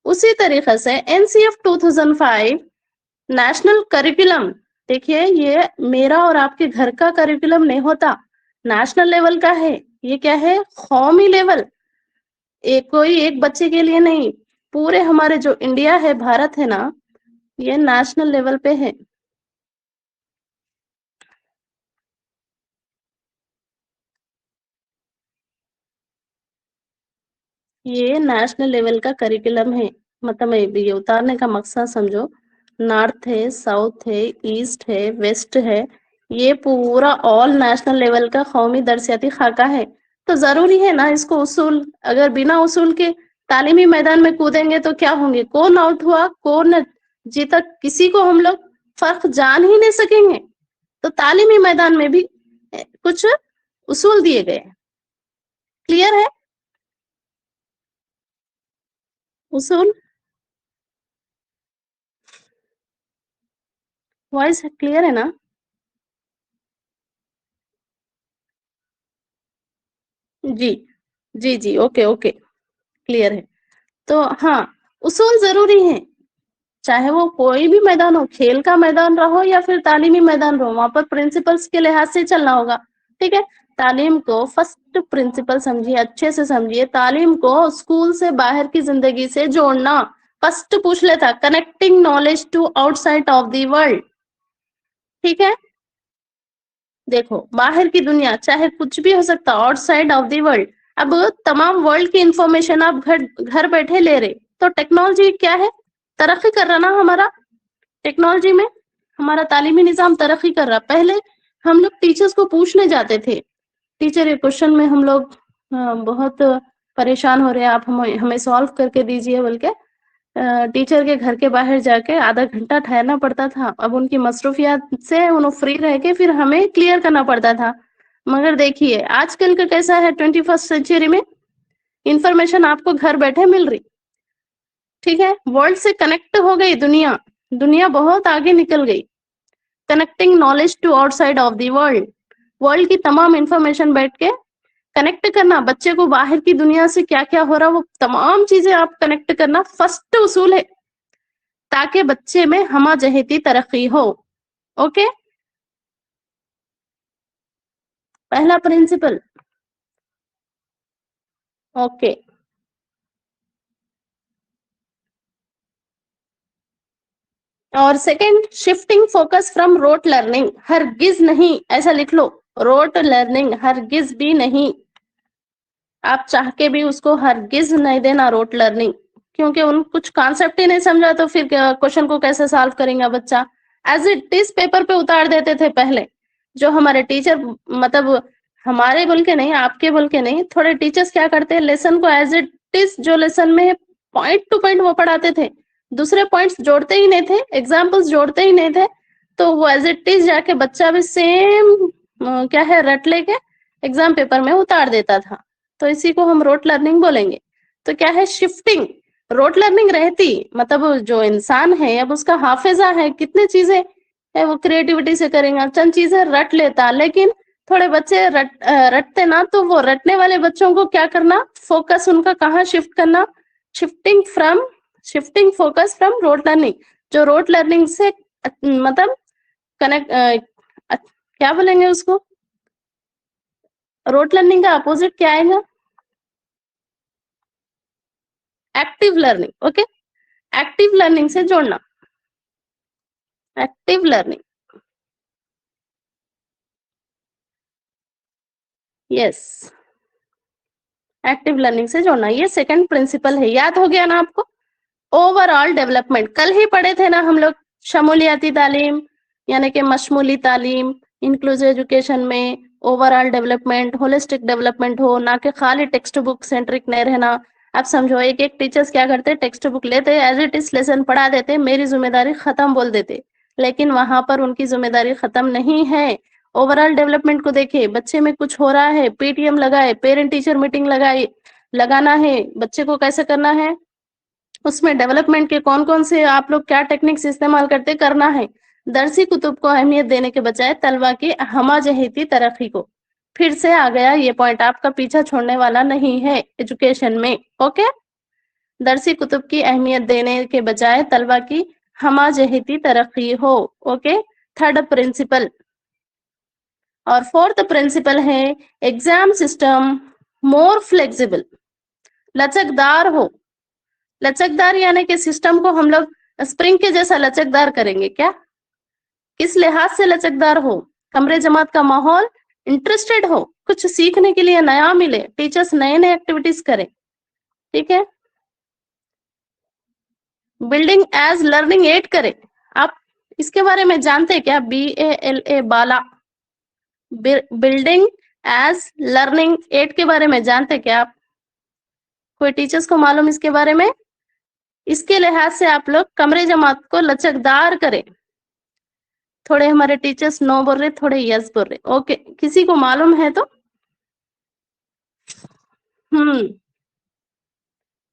उसी तरीके से एनसीएफ 2005 नेशनल करिकुलम, देखिए ये मेरा और आपके घर का करिकुलम नहीं होता, नेशनल लेवल का है। ये क्या है, कौमी लेवल, एक कोई एक बच्चे के लिए नहीं, पूरे हमारे जो इंडिया है, भारत है ना, ये नेशनल लेवल पे है। ये नेशनल लेवल का करिकुलम है, मतलब ये उतारने का मकसद समझो, नॉर्थ है, साउथ है, ईस्ट है, वेस्ट है, ये पूरा ऑल नेशनल लेवल का कौमी दरसियाती खाका है। तो जरूरी है ना इसको उसूल, अगर बिना उसूल के तालीमी मैदान में कूदेंगे तो क्या होंगे, कौन आउट हुआ कौन जीता, किसी को हम लोग फर्क जान ही नहीं सकेंगे। तो तालीमी मैदान में भी कुछ उसूल दिए गए हैं। क्लियर है उसूल? वॉइस क्लियर है ना? जी जी जी, ओके ओके, क्लियर है। तो हाँ, उसूल जरूरी है, चाहे वो कोई भी मैदान हो, खेल का मैदान रहो या फिर तालीमी मैदान रहो, वहां पर प्रिंसिपल्स के लिहाज से चलना होगा। ठीक है, तालीम को फर्स्ट प्रिंसिपल समझिए, अच्छे से समझिए, तालीम को स्कूल से बाहर की जिंदगी से जोड़ना। फर्स्ट पूछ लेता, connecting knowledge to outside of the world. ठीक है, देखो बाहर की दुनिया चाहे कुछ भी हो सकता, आउटसाइड ऑफ द वर्ल्ड। अब तमाम वर्ल्ड की इंफॉर्मेशन आप घर घर बैठे ले रहे, तो टेक्नोलॉजी क्या है, तरक्की कर रहा ना हमारा, टेक्नोलॉजी में हमारा तालीमी निजाम तरक्की कर रहा। पहले हम लोग टीचर्स को पूछने जाते थे, टीचर ये क्वेश्चन में हम लोग बहुत परेशान हो रहे हैं, आप हमें सॉल्व करके दीजिए बोल के टीचर के घर के बाहर जाके आधा घंटा ठहरना पड़ता था। अब उनकी मसरूफियात से उन्हें फ्री रह के फिर हमें क्लियर करना पड़ता था। मगर देखिए आजकल का कैसा है, 21st सेंचुरी में इंफॉर्मेशन आपको घर बैठे मिल रही। ठीक है, वर्ल्ड से कनेक्ट हो गई दुनिया, दुनिया बहुत आगे निकल गई। Connecting knowledge to outside of the world, world की तमाम इंफॉर्मेशन बैठ के कनेक्ट करना, बच्चे को बाहर की दुनिया से क्या क्या हो रहा वो तमाम चीजें आप कनेक्ट करना, फर्स्ट उसूल है, ताकि बच्चे में हमा जहती तरक्की हो। ओके, पहला प्रिंसिपल। ओके, और second, shifting focus from rote learning, हरगिज नहीं, ऐसा लिख लो, रोट लर्निंग हरगिज भी नहीं, आप चाह के भी उसको हरगिज नहीं देना रोट लर्निंग, क्योंकि उन कुछ कॉन्सेप्ट ही नहीं समझा तो फिर क्वेश्चन को कैसे सॉल्व करेगा बच्चा। एज इट इज पेपर पे उतार देते थे पहले, जो हमारे टीचर, मतलब हमारे बोल के नहीं, आपके बोल के नहीं, थोड़े टीचर्स क्या करते हैं, लेसन को एज इट इज जो लेसन में पॉइंट टू पॉइंट वो पढ़ाते थे, दूसरे पॉइंट्स जोड़ते ही नहीं थे, एग्जाम्पल्स जोड़ते ही नहीं थे। तो वो एज इट इज जाके बच्चा भी सेम क्या है रट लेके एग्जाम पेपर में उतार देता था। तो इसी को हम रोट लर्निंग बोलेंगे। तो क्या है, शिफ्टिंग, रोट लर्निंग रहती, मतलब जो इंसान है अब उसका हाफिजा है, कितने चीजें है वो क्रिएटिविटी से करेगा, चंद चीजें रट लेता, लेकिन थोड़े बच्चे रटते ना, तो वो रटने वाले बच्चों को क्या करना, फोकस उनका कहाँ शिफ्ट करना, shifting focus from rote learning, जो रोट लर्निंग से मतलब कनेक्ट, क्या बोलेंगे उसको, रोट लर्निंग का अपोजिट क्या आएगा, active learning. Okay, active learning से जोड़ना, active learning, yes, active learning से जोड़ना, ये सेकंड प्रिंसिपल है। याद हो गया ना आपको? ओवरऑल डेवलपमेंट कल ही पढ़े थे ना हम लोग, शमूलियाती तालीम यानी कि मशमूली तालीम, इंक्लूसिव एजुकेशन में ओवरऑल डेवलपमेंट, होलिस्टिक डेवलपमेंट हो, ना कि खाली टेक्स्ट बुक सेंट्रिक नहीं रहना। आप समझो, एक एक टीचर्स क्या करते, टेक्स्ट बुक लेते, एज इट इज लेसन पढ़ा देते, मेरी जिम्मेदारी खत्म बोल देते, लेकिन वहां पर उनकी जिम्मेदारी खत्म नहीं है। ओवरऑल डेवलपमेंट को देखिए, बच्चे में कुछ हो रहा है, पीटीएम लगाए, पेरेंट टीचर मीटिंग लगाए, लगाना है, बच्चे को कैसे करना है, उसमें डेवलपमेंट के कौन कौन से आप लोग क्या टेक्निक्स इस्तेमाल करते करना है। दरसी कुतुब को अहमियत देने के बजाय तलबा की हमाजहती तरक्की को, फिर से आ गया ये पॉइंट, आपका पीछा छोड़ने वाला नहीं है एजुकेशन में। ओके, दरसी कुतुब की अहमियत देने के बजाय तलबा की हमाजहती तरक्की हो। Okay, third principal. और फोर्थ प्रिंसिपल है एग्जाम सिस्टम मोर फ्लेक्सिबल, लचकदार हो। लचकदार यानी कि सिस्टम को हम लोग स्प्रिंग के जैसा लचकदार करेंगे क्या? किस लिहाज से लचकदार हो? कमरे जमात का माहौल इंटरेस्टेड हो, कुछ सीखने के लिए नया मिले, टीचर्स नए नए एक्टिविटीज करें। ठीक है, बिल्डिंग एज लर्निंग एड करे। आप इसके बारे में जानते हैं क्या? BALA, बाला, बिल्डिंग एज लर्निंग एड के बारे में जानते क्या आप? कोई टीचर्स को मालूम इसके बारे में? इसके लिहाज से आप लोग कमरे जमात को लचकदार करें। थोड़े हमारे टीचर्स नो बोल रहे, थोड़े यस बोल रहे। ओके, किसी को मालूम है तो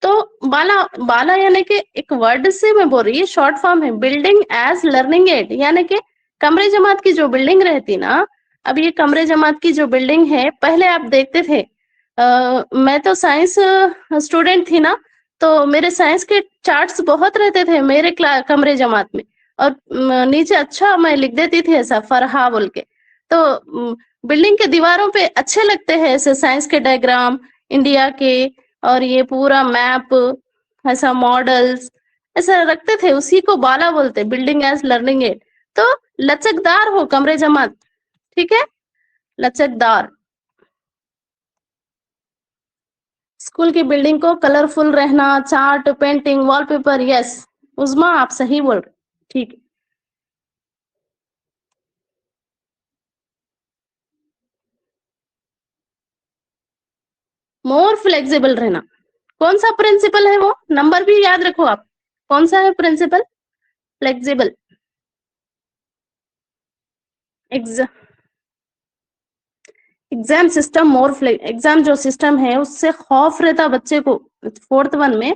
तो बाला, बाला यानी कि एक वर्ड से मैं बोल रही हूँ, शॉर्ट फॉर्म है बिल्डिंग एज लर्निंग एड, यानी कि कमरे जमात की जो बिल्डिंग रहती ना, अब ये कमरे जमात की जो बिल्डिंग है, पहले आप देखते थे, मैं तो साइंस स्टूडेंट थी ना, तो मेरे साइंस के चार्ट्स बहुत रहते थे मेरे कमरे जमात में, और नीचे अच्छा मैं लिख देती थी ऐसा फरहा बोल के। तो बिल्डिंग के दीवारों पे अच्छे लगते हैं ऐसे साइंस के डायग्राम, इंडिया के, और ये पूरा मैप, ऐसा मॉडल्स ऐसा रखते थे, उसी को बाला बोलते, बिल्डिंग एज लर्निंग एड। तो लचकदार हो कमरे जमात, ठीक है, लचकदार। स्कूल की बिल्डिंग को कलरफुल रहना, chart, painting, wallpaper, yes Uzma आप सही बोल रहे, ठीक है। मोर फ्लेक्सिबल रहना, कौन सा प्रिंसिपल है वो? नंबर भी याद रखो आप, कौन सा है principle? Flexible. Exam system more exam जो सिस्टम है उससे खौफ रहता बच्चे को, फोर्थ वन में,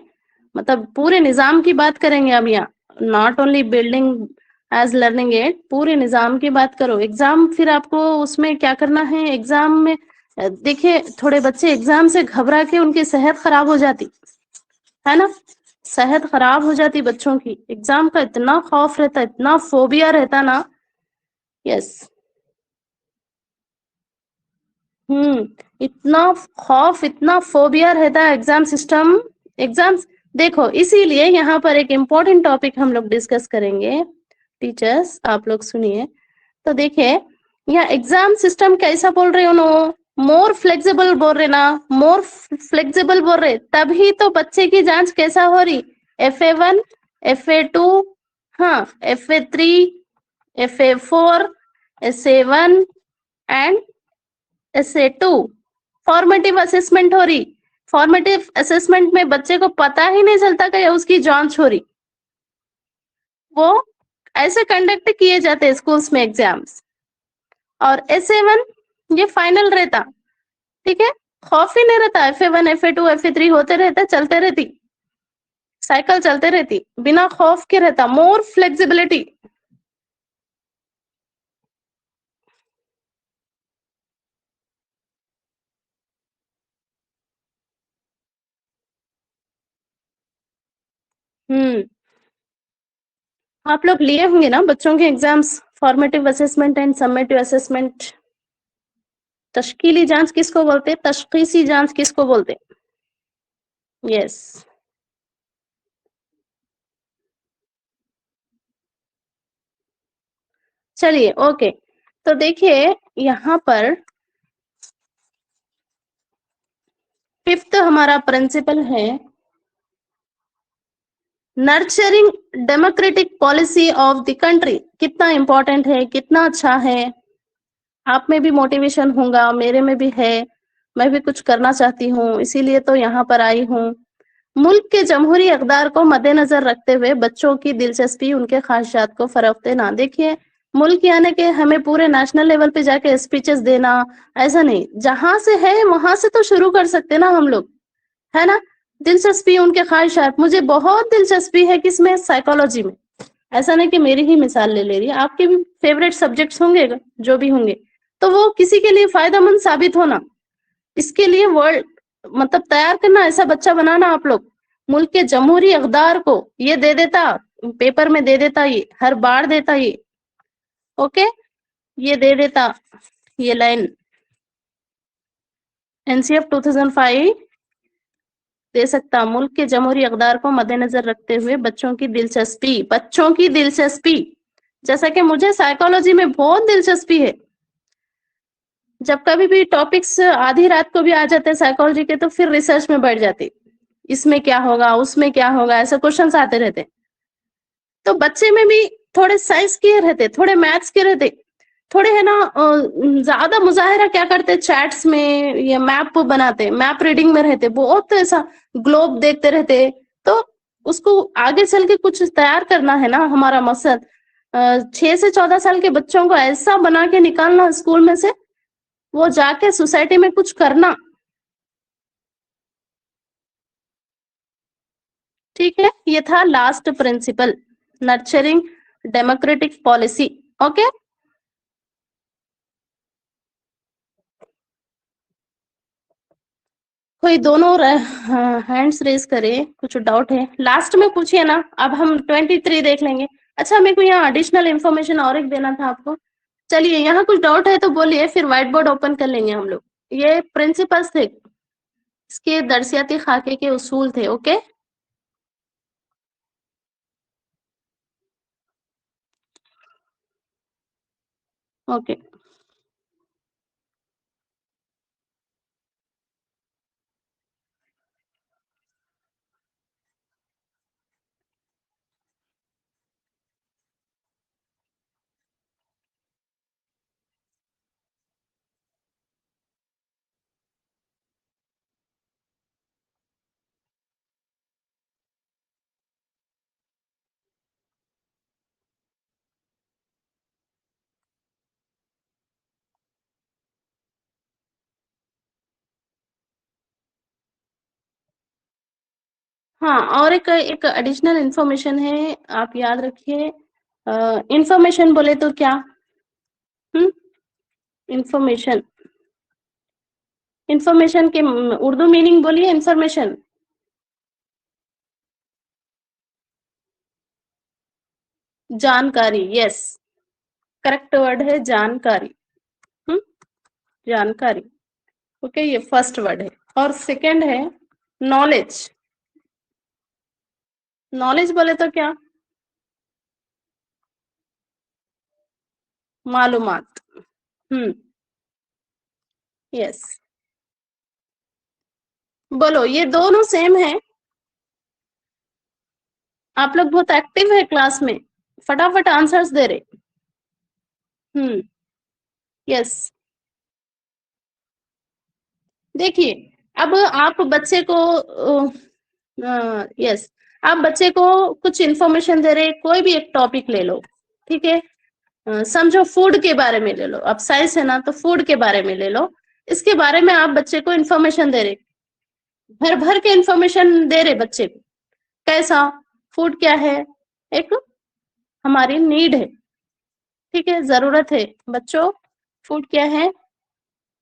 मतलब पूरे निजाम की बात करेंगे अब यहाँ, not only building as learning aid, पूरे निजाम की बात करो। एग्जाम फिर आपको उसमें क्या करना है एग्जाम में, देखिए थोड़े बच्चे एग्जाम से घबरा के उनकी सेहत खराब हो जाती है ना, सेहत खराब हो जाती बच्चों की, एग्जाम का इतना खौफ रहता, इतना फोबिया रहता ना। यस, इतना खौफ, इतना फोबिया रहता है एग्जाम सिस्टम, एग्जाम्स। देखो इसीलिए यहाँ पर एक इम्पोर्टेंट टॉपिक हम लोग डिस्कस करेंगे, टीचर्स आप लोग सुनिए। तो देखिए यहाँ एग्जाम सिस्टम कैसा बोल रहे हो नो, मोर फ्लेक्सिबल बोल रहे ना, मोर फ्लेक्सिबल बोल रहे, तभी तो बच्चे की जांच कैसा हो रही, FA1, FA2, हाँ FA3, FA4, SA1 and SA2, formative assessment हो रही। फॉर्मेटिव असेसमेंट में बच्चे को पता ही नहीं चलता कि उसकी जांच हो रही, वो ऐसे कंडक्ट किए जाते स्कूल्स में एग्जाम्स। और SA1 ये फाइनल रहता, ठीक है, खौफ ही नहीं रहता, FA1, FA2, FA3 होते रहते, चलते रहती, साइकिल चलते रहती, बिना खौफ के रहता, मोर फ्लेक्सिबिलिटी। हम्म, आप लोग लिए होंगे ना बच्चों के exams, formative assessment and summative assessment. तश्कीली जांच किसको बोलते, तशखीसी जांच किसको बोलते? यस, चलिए ओके, तो देखिए यहाँ पर 5th हमारा प्रिंसिपल है nurturing democratic policy of the country. कितना इंपॉर्टेंट है, कितना अच्छा है, आप में भी मोटिवेशन होगा, मेरे में भी है, मैं भी कुछ करना चाहती हूँ, इसीलिए तो यहाँ पर आई हूँ। मुल्क के जमहूरी अक़दार को मद्देनजर रखते हुए बच्चों की दिलचस्पी उनके ख्वाहिशात को फरोग देना। देखिए मुल्क यानी कि हमें पूरे नेशनल लेवल पे जाके स्पीचेस देना, ऐसा नहीं, जहां से है वहां से तो शुरू कर सकते ना हम लोग, है ना। दिलचस्पी उनके ख्वाहिशात, मुझे बहुत दिलचस्पी है किसमें, साइकोलॉजी में। ऐसा नहीं कि मेरी ही मिसाल ले रही है, आपके भी फेवरेट सब्जेक्ट्स होंगे जो भी होंगे, तो वो किसी के लिए फायदेमंद साबित होना, इसके लिए वर्ल्ड मतलब तैयार करना, ऐसा बच्चा बनाना आप लोग। मुल्क के जमहूरी अक़दार को ये दे देता, पेपर में दे देता, ये हर बार देता, ये ओके, ये दे देता, ये लाइन एनसीएफ 2005 दे सकता। मुल्क के जमहूरी अक़दार को मद्देनजर रखते हुए बच्चों की दिलचस्पी, जैसा कि मुझे साइकोलॉजी में बहुत दिलचस्पी है, जब कभी भी टॉपिक्स आधी रात को भी आ जाते हैं साइकोलॉजी के, तो फिर रिसर्च में बैठ जाती, इसमें क्या होगा, उसमें क्या होगा, ऐसे क्वेश्चंस आते रहते। तो बच्चे में भी थोड़े साइंस के रहते, थोड़े मैथ्स के रहते, थोड़े है ना ज्यादा मुजाहिरा क्या करते, चैट्स में या मैप बनाते, मैप रीडिंग में रहते, बहुत ऐसा ग्लोब देखते रहते। तो उसको आगे चल के कुछ तैयार करना है ना, हमारा मकसद 6 से 14 साल के बच्चों को ऐसा बना के निकालना स्कूल में से, वो जाके सोसाइटी में कुछ करना। ठीक है, ये था last principle, nurturing democratic policy. Okay, कोई दोनों हैंड्स रेज करे, कुछ डाउट है लास्ट में पूछिए ना, अब हम 23 देख लेंगे। अच्छा, मेरे को यहाँ एडिशनल इन्फॉर्मेशन और एक देना था आपको। चलिए, यहाँ कुछ डाउट है तो बोलिए, फिर व्हाइट बोर्ड ओपन कर लेंगे हम लोग। ये प्रिंसिपल्स थे, इसके दरसियाती खाके के उसूल थे। ओके ओके, हाँ, और एक एक एडिशनल इन्फॉर्मेशन है, आप याद रखिए। इंफॉर्मेशन बोले तो क्या, हम्म, इंफॉर्मेशन, इंफॉर्मेशन के उर्दू मीनिंग बोलिए, इंफॉर्मेशन। जानकारी, यस, करेक्ट वर्ड है जानकारी। हम्म, जानकारी। ओके, ये फर्स्ट वर्ड है। और सेकंड है नॉलेज। नॉलेज बोले तो क्या, मालूमात। हम्म, यस, बोलो, ये दोनों सेम है। आप लोग बहुत एक्टिव है क्लास में, फटाफट आंसर्स दे रहे। हम्म, यस, देखिए, अब आप बच्चे को यस, आप बच्चे को कुछ इंफॉर्मेशन दे रहे, कोई भी एक टॉपिक ले लो, ठीक है। समझो फूड के बारे में ले लो, अब साइंस है ना, तो फूड के बारे में ले लो, इसके बारे में आप बच्चे को इंफॉर्मेशन दे रहे, भर भर के इंफॉर्मेशन दे रहे बच्चे को। कैसा, फूड क्या है, एक हमारी नीड है, ठीक है, जरूरत है बच्चों। फूड क्या है,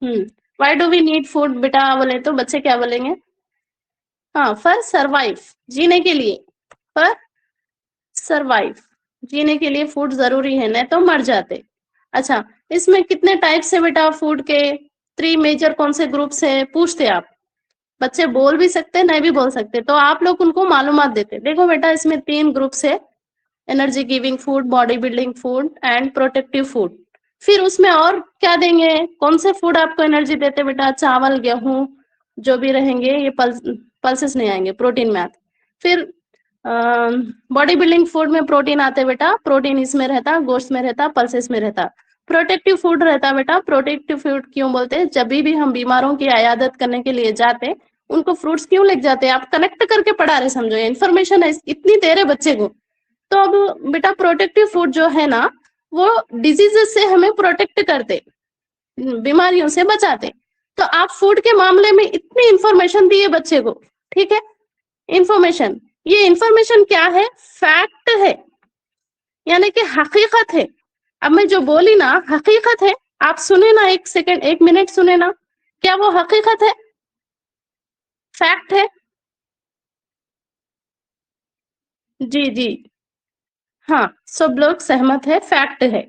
why do we need food बेटा, बोले तो बच्चे क्या बोलेंगे, हाँ, फॉर सरवाइव, जीने के लिए, फॉर सरवाइव, जीने के लिए फूड जरूरी है, नहीं तो मर जाते। अच्छा, इसमें कितने टाइप्स है बेटा फूड के, 3 मेजर कौन से ग्रुप्स है पूछते आप, बच्चे बोल भी सकते नहीं भी बोल सकते, तो आप लोग उनको मालूमात देते, देखो बेटा इसमें 3 ग्रुप्स है, energy giving food, body building food and protective food. फिर उसमें और क्या देंगे, कौन से फूड आपको एनर्जी देते बेटा, चावल गेहूं जो भी रहेंगे ये पल्सेस नहीं आएंगे, प्रोटीन में आते। फिर बॉडी बिल्डिंग फूड में प्रोटीन आते बेटा, प्रोटीन इसमें रहता, गोश्त में रहता, पल्सेस में रहता। प्रोटेक्टिव फूड रहता बेटा, प्रोटेक्टिव फूड क्यों बोलते हैं, जब भी हम बीमारों की आयादत करने के लिए जाते उनको फ्रूट्स क्यों लेके जाते हैं, आप कनेक्ट करके पढ़ा रहे, समझो ये इन्फॉर्मेशन है इतनी दे रहे बच्चे को। तो अब बेटा प्रोटेक्टिव फूड जो है ना वो डिजीजेस से हमें प्रोटेक्ट करते, बीमारियों से बचाते। तो आप फूड के मामले में इतनी इंफॉर्मेशन दी है बच्चे को, ठीक है। इंफॉर्मेशन, ये इंफॉर्मेशन क्या है, फैक्ट है, यानी कि हकीकत है। अब मैं जो बोली ना हकीकत है, आप सुने ना, एक सेकंड, एक मिनट सुने ना, क्या वो हकीकत है, फैक्ट है? जी जी, हाँ सब लोग सहमत है, फैक्ट है।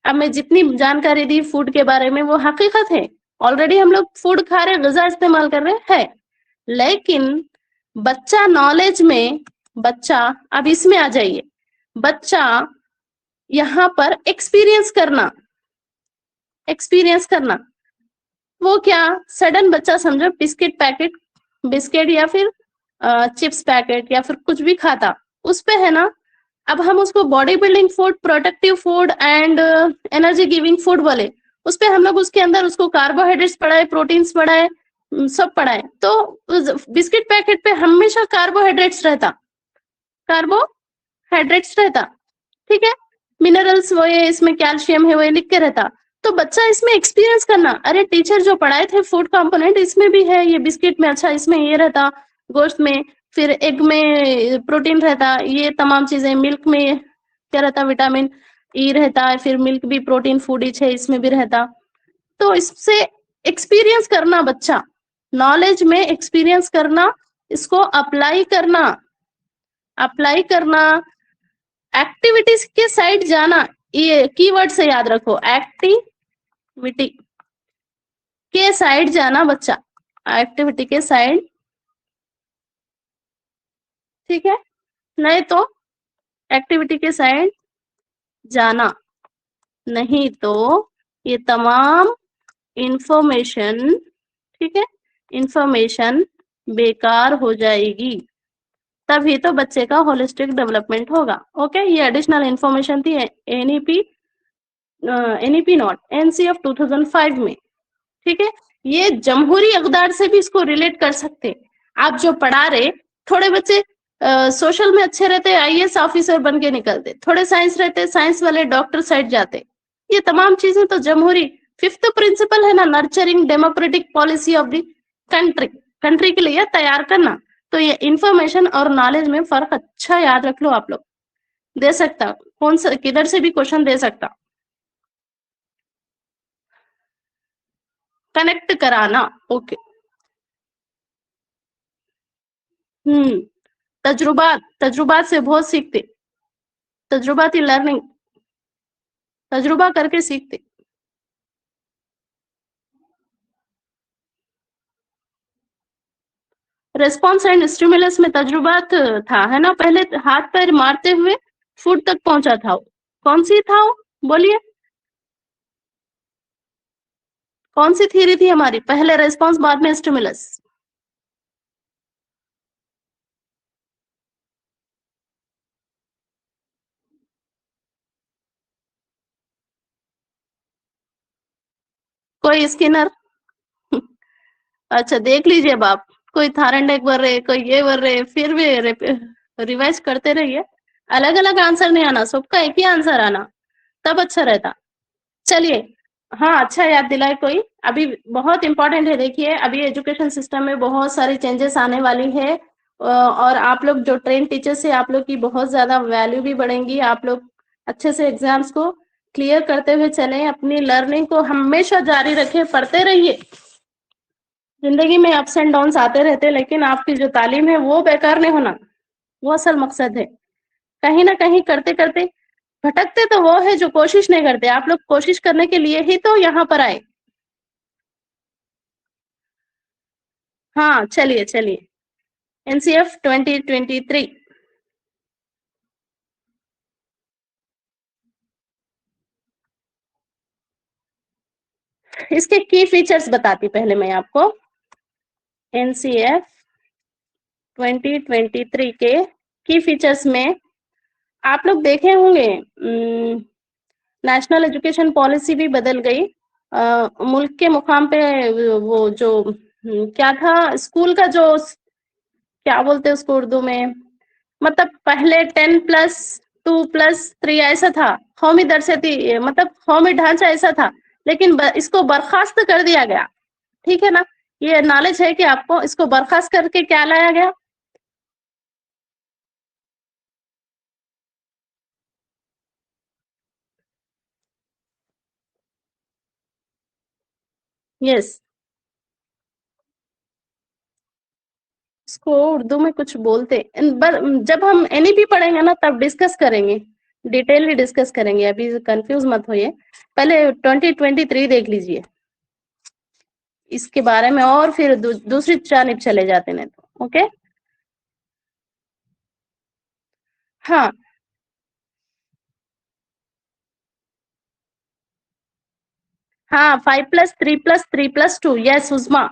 अब मैं जितनी जानकारी दी फूड के बारे में वो हकीकत है, ऑलरेडी हम लोग फूड खा रहे, ग़िज़ा इस्तेमाल कर रहे हैं। लेकिन बच्चा नॉलेज में, बच्चा अब इसमें आ जाइए, बच्चा यहाँ पर एक्सपीरियंस करना, एक्सपीरियंस करना, वो क्या, सडन बच्चा समझो बिस्किट पैकेट, बिस्किट या फिर चिप्स पैकेट या फिर कुछ भी खाता, उस पे है ना, अब हम उसको body building food, protective food and energy giving food बोले, उस पे हम लोग उसके अंदर उसको कार्बोहाइड्रेट्स पढ़ाए, प्रोटीन्स पढ़ाए, सब पढ़ाए। तो बिस्किट पैकेट पे हमेशा कार्बोहाइड्रेट्स रहता, कार्बोहाइड्रेट्स रहता, ठीक है, मिनरल्स वो है, इसमें कैल्शियम है, वो लिख के रहता। तो बच्चा इसमें एक्सपीरियंस करना, अरे टीचर जो पढ़ाए थे फूड कंपोनेंट इसमें भी है, ये बिस्किट में अच्छा इसमें ये रहता, गोश्त में, फिर एग में प्रोटीन रहता, ये तमाम चीजें, मिल्क में क्या रहता, विटामिन ई रहता है, फिर मिल्क भी प्रोटीन फूड ही है, इसमें भी रहता। तो इससे एक्सपीरियंस करना, बच्चा नॉलेज में एक्सपीरियंस करना, इसको अप्लाई करना, अप्लाई करना, एक्टिविटीज के साइड जाना, ये कीवर्ड से याद रखो, एक्टिविटी के साइड जाना बच्चा, एक्टिविटी के साइड, ठीक है, नहीं तो एक्टिविटी के साइड जाना, नहीं तो ये तमाम इंफॉर्मेशन, ठीक है, इंफॉर्मेशन बेकार हो जाएगी, तभी तो बच्चे का होलिस्टिक डेवलपमेंट होगा। ओके, ये एडिशनल इंफॉर्मेशन थी एनईपी, एनईपी नॉट एनसीएफ 2005 में, ठीक है। ये जमहूरी अकदार से भी इसको रिलेट कर सकते, आप जो पढ़ा रहे, थोड़े बच्चे सोशल में अच्छे रहते, आईएएस ऑफिसर बन के निकलते, थोड़े साइंस रहते, साइंस वाले डॉक्टर साइड जाते, ये तमाम चीजें तो जमहूरी, फिफ्थ प्रिंसिपल है ना, nurturing democratic policy of the country, country के लिए तैयार करना। तो ये इंफॉर्मेशन और नॉलेज में फर्क अच्छा याद रख लो आप लोग, दे सकता, कौन सा किधर से भी क्वेश्चन दे सकता, कनेक्ट कराना। ओके, तजुर्बात, तजुर्बात से बहुत सीखते, तजुर्बाती लर्निंग, तजुर्बा करके सीखते। रेस्पॉन्स एंड स्टिमुलस में तजुर्बात था, है ना, पहले हाथ पैर मारते हुए फूड तक पहुंचा था, कौन सी था वो, बोलिए, कौन सी थ्योरी थी हमारी, पहले रेस्पॉन्स बाद में स्टिमुलस? कोई स्किनर? अच्छा देख लीजिए अब आप, कोई थायरॉइड भर रहे, कोई ये भर रहे, फिर भी रिवाइज करते रहिए, अलग अलग आंसर नहीं आना, सबका एक ही आंसर आना, तब अच्छा रहता। चलिए, हाँ अच्छा याद दिलाए कोई, अभी बहुत इंपॉर्टेंट है, देखिए अभी एजुकेशन सिस्टम में बहुत सारी चेंजेस आने वाली है, और आप लोग जो ट्रेन टीचर से, आप लोग की बहुत ज्यादा वैल्यू भी बढ़ेंगी, आप लोग अच्छे से एग्जाम्स को क्लियर करते हुए चले, अपनी लर्निंग को हमेशा जारी रखें, पढ़ते रहिए, जिंदगी में अप्स एंड डाउन्स आते रहते, लेकिन आपकी जो तालीम है वो बेकार नहीं होना, वो असल मकसद है। कहीं ना कहीं करते करते भटकते तो वो है जो कोशिश नहीं करते, आप लोग कोशिश करने के लिए ही तो यहाँ पर आए। हाँ चलिए चलिए, एनसीएफ 2023, इसके की फीचर्स बताती पहले मैं आपको। एनसीएफ 2023 के की फीचर्स में आप लोग देखे होंगे, नेशनल एजुकेशन पॉलिसी भी बदल गई। मुल्क के मुकाम पे वो जो क्या था, स्कूल का जो क्या बोलते हैं उसको उर्दू में, मतलब पहले 10+2+3 ऐसा था, कौमी दरसे थी, मतलब कौमी ढांचा ऐसा था, लेकिन इसको बर्खास्त कर दिया गया। ठीक है ना, ये नॉलेज है कि आपको इसको बर्खास्त करके क्या लाया गया? यस, इसको उर्दू में कुछ बोलते, जब हम एनईपी पढ़ेंगे ना तब डिस्कस करेंगे, डिटेलली डिस्कस करेंगे, अभी कंफ्यूज मत होइए। पहले 2023 देख लीजिए इसके बारे में, और फिर दूसरी जानिब चले जाते हैं तो ओके। हाँ हाँ, 5+3+3+2, यस उस्मा,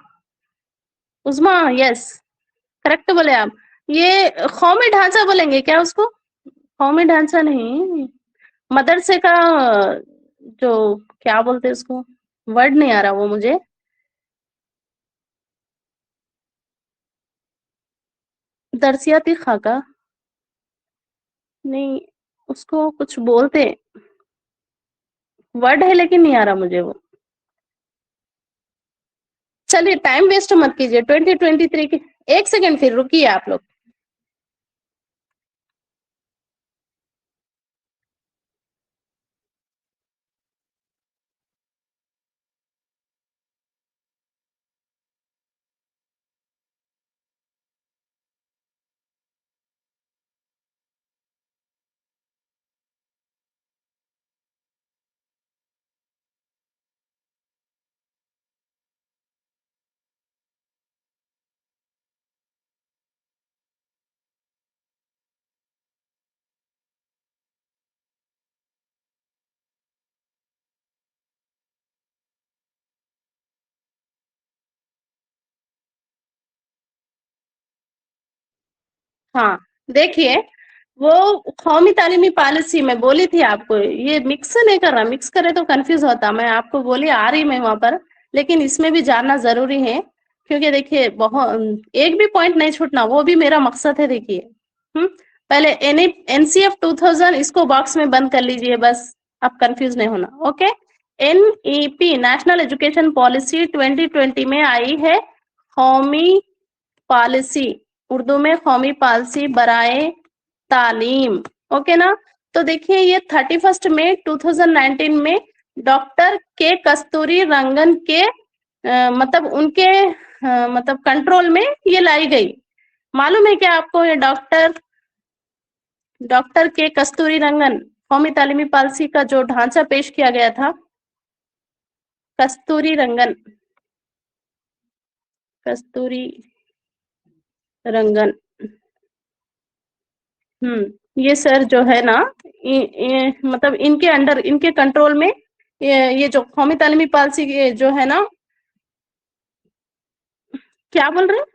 उस्मा, यस, करेक्ट बोले आप। ये कौमी ढांचा बोलेंगे क्या उसको? कौमी ढांचा नहीं, मदरसे का जो क्या बोलते हैं उसको, वर्ड नहीं आ रहा वो मुझे। दरसियाती खाका नहीं, उसको कुछ बोलते, वर्ड है लेकिन नहीं आ रहा मुझे वो। चलिए टाइम वेस्ट मत कीजिए, 2023 की, एक सेकंड फिर रुकिए आप लोग। हाँ देखिए, वो कौमी तालीमी पॉलिसी में बोली थी आपको, ये मिक्स नहीं कर रहा, मिक्स करे तो कंफ्यूज होता, मैं आपको बोली आ रही मैं वहां पर, लेकिन इसमें भी जानना जरूरी है, क्योंकि देखिए बहुत एक भी पॉइंट नहीं छूटना, वो भी मेरा मकसद है। देखिए पहले एनसीएफ 2000 इसको बॉक्स में बंद कर लीजिए बस, आप कंफ्यूज नहीं होना, okay. NEP national education policy 2020 में आई है, कौमी पॉलिसी, उर्दू में कौमी पॉलिसी बराए तालीम, ओके ना। तो देखिए ये 31 मई 2019 में डॉक्टर के कस्तूरी रंगन के मतलब उनके मतलब कंट्रोल में ये लाई गई। मालूम है क्या आपको, ये डॉक्टर के कस्तूरी रंगन कौमी तालीमी पॉलिसी का जो ढांचा पेश किया गया था, कस्तूरी रंगन, कस्तूरी रंगन, ये सर जो है ना, मतलब इनके अंडर, इनके कंट्रोल में ये जो कौमी तालीमी पॉलिसी जो है ना, क्या बोल रहे हैं,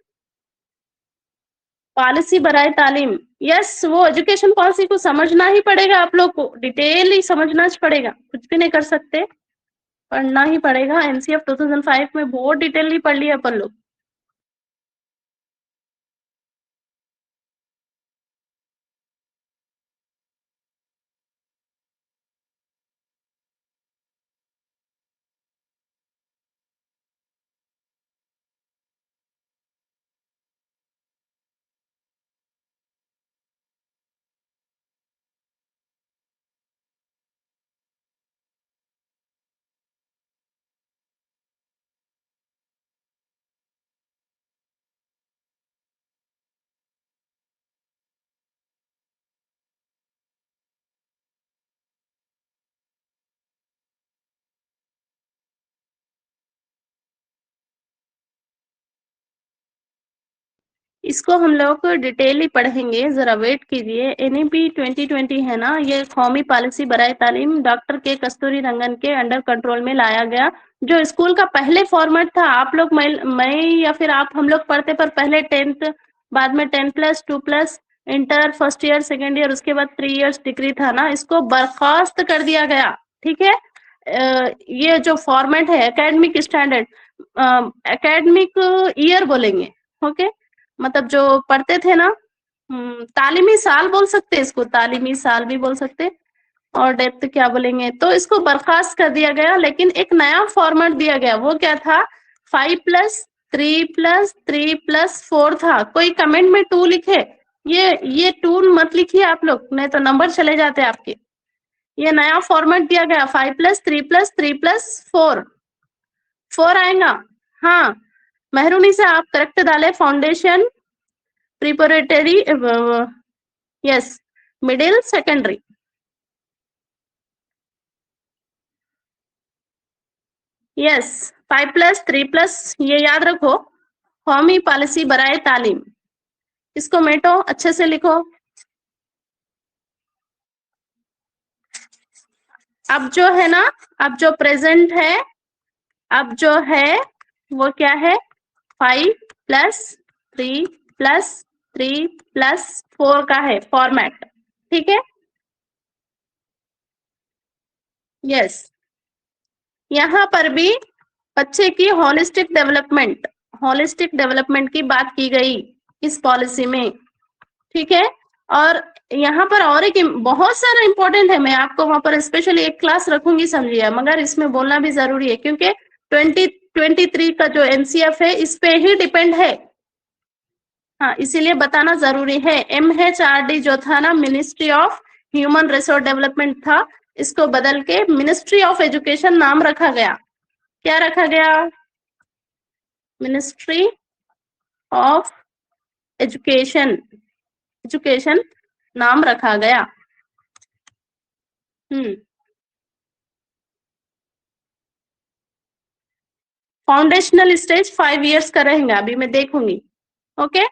पॉलिसी बराए तालीम, यस, वो एजुकेशन पॉलिसी को समझना ही पड़ेगा, आप लोग को डिटेल ही समझना पड़ेगा, कुछ भी नहीं कर सकते, पढ़ना ही पड़ेगा। एनसीएफ 2005 में बहुत डिटेल ही पढ़ लिया अपन लोग। इसको हम लोग डिटेल ही पढ़ेंगे, जरा वेट कीजिए। एनईपी 2020 है ना, ये कौमी पॉलिसी बराए तालीम डॉक्टर के कस्तूरी रंगन के अंडर कंट्रोल में लाया गया। जो स्कूल का पहले फॉर्मेट था, आप लोग मैं या फिर आप हम लोग पढ़ते, पर पहले 10th, बाद में 10+, 2+, inter, first year, second year, उसके बाद 3 इयर्स डिग्री था ना, इसको बर्खास्त कर दिया गया। ठीक है, ये जो फॉर्मेट है एकेडमिक स्टैंडर्ड, एकेडमिक ईयर बोलेंगे। ओके, मतलब जो पढ़ते थे ना, तालीमी साल बोल सकते हैं इसको, तालीमी साल भी बोल सकते, और डेप्थ क्या बोलेंगे, तो इसको बर्खास्त कर दिया गया। लेकिन एक नया फॉर्मेट दिया गया, वो क्या था, 5+3+3+4 था। कोई कमेंट में 2 लिखे, ये 2 मत लिखिए आप लोग, नहीं तो नंबर चले जाते आपके। ये नया फॉर्मेट दिया गया, 5+3+3+4, 4 आएगा। हाँ, मेहरूनी से आप करेक्ट डाले, foundation, preparatory, yes, middle, secondary. Yes, 5+3+, ये याद रखो, कौमी पॉलिसी बराए तालीम। इसको मेटो, अच्छे से लिखो। अब जो है ना, अब जो प्रेजेंट है, अब जो है वो क्या है, 5+3+3+4 का है फॉर्मेट। ठीक है, यस, यहाँ पर भी बच्चे की होलिस्टिक डेवलपमेंट की बात की गई इस पॉलिसी में। ठीक है, और यहाँ पर और एक बहुत सारा इंपॉर्टेंट है, मैं आपको वहां पर स्पेशली एक क्लास रखूंगी, समझिए, मगर इसमें बोलना भी जरूरी है क्योंकि 2023 का जो एनसीएफ है इस पे ही डिपेंड है। हाँ, इसीलिए बताना जरूरी है। MHRD जो था ना, ministry of human resource development था, इसको बदल के मिनिस्ट्री ऑफ एजुकेशन नाम रखा गया। क्या रखा गया, मिनिस्ट्री ऑफ एजुकेशन, एजुकेशन नाम रखा गया। फाउंडेशनल स्टेज 5 इयर्स का रहेगा, अभी मैं देखूंगी। ओके,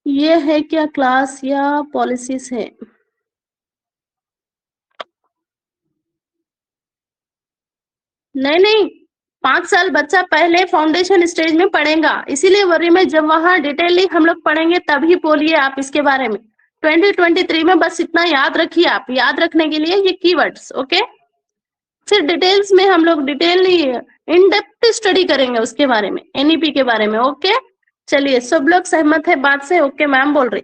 ये है क्या क्लास या पॉलिसीज है, नहीं नहीं, 5 साल बच्चा पहले फाउंडेशन स्टेज में पढ़ेगा, इसीलिए वरी में जब वहां डिटेलली हम लोग पढ़ेंगे तभी बोलिए आप इसके बारे में। 2023 में बस इतना याद रखिए, आप याद रखने के लिए ये कीवर्ड्स। ओके, फिर डिटेल्स में हम लोग डिटेलली इन डेप्थ स्टडी करेंगे उसके बारे में, एनईपी के बारे में। ओके, चलिए, सब लोग सहमत है बात से? ओके, मैम बोल रही,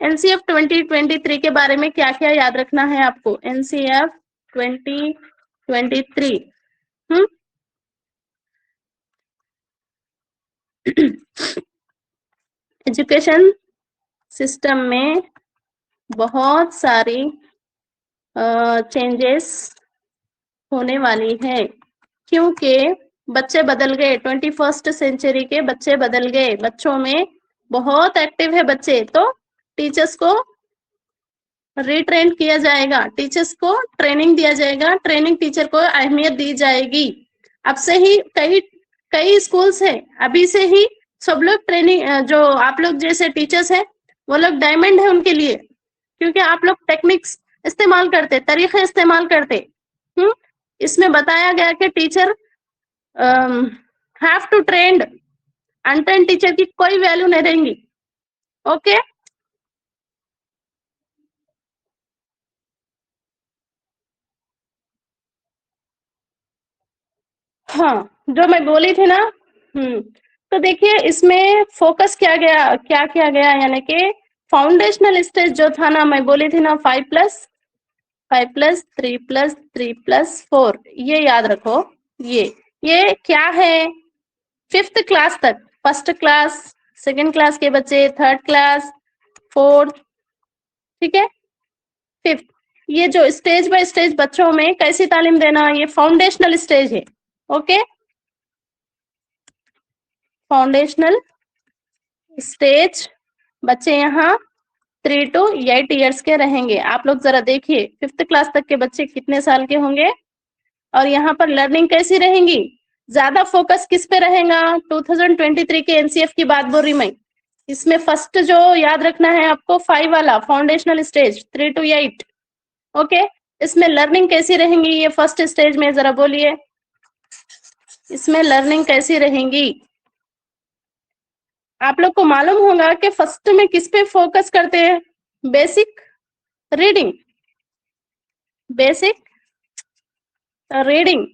एनसीएफ 2023 के बारे में क्या क्या याद रखना है आपको, एनसीएफ 2023। एजुकेशन सिस्टम में बहुत सारी चेंजेस होने वाली है, क्योंकि बच्चे बदल गए, 21st सेंचुरी के बच्चे बदल गए, बच्चों में बहुत एक्टिव है बच्चे, तो टीचर्स को रिट्रेन किया जाएगा, टीचर्स को ट्रेनिंग दिया जाएगा, ट्रेनिंग टीचर को अहमियत दी जाएगी। अब से ही कई कई स्कूल्स है, अभी से ही सब लोग ट्रेनिंग, जो आप लोग जैसे टीचर्स है वो लोग डायमंड है उनके लिए, क्योंकि आप लोग टेक्निक्स इस्तेमाल करते, तरीके इस्तेमाल करते। इसमें बताया गया कि teacher have to trained, untrained teacher की कोई वैल्यू नहीं रहेगी। ओके, हाँ, जो मैं बोली थी ना, तो देखिए इसमें फोकस क्या किया गया, यानी कि फाउंडेशनल स्टेज जो था ना, मैं बोली थी ना, 5+3+3+4, ये याद रखो। ये क्या है, 5th क्लास तक, फर्स्ट क्लास, सेकेंड क्लास के बच्चे, थर्ड क्लास, फोर्थ, ठीक है, 5th, ये जो स्टेज बाय स्टेज बच्चों में कैसी तालीम देना, ये फाउंडेशनल स्टेज है। ओके, फाउंडेशनल स्टेज बच्चे यहाँ 3 to 8 इयर्स के रहेंगे। आप लोग जरा देखिए 5th क्लास तक के बच्चे कितने साल के होंगे, और यहाँ पर लर्निंग कैसी रहेंगी, ज्यादा फोकस किस पे रहेगा, 2023 के एनसीएफ की बात बोल रही मैं। इसमें फर्स्ट जो याद रखना है आपको 5 वाला फाउंडेशनल स्टेज 3 to 8, ओके। इसमें लर्निंग कैसी रहेंगी ये फर्स्ट स्टेज में, जरा बोलिए, इसमें लर्निंग कैसी रहेंगी। आप लोग को मालूम होगा कि फर्स्ट में किस पे फोकस करते हैं, basic reading, basic reading,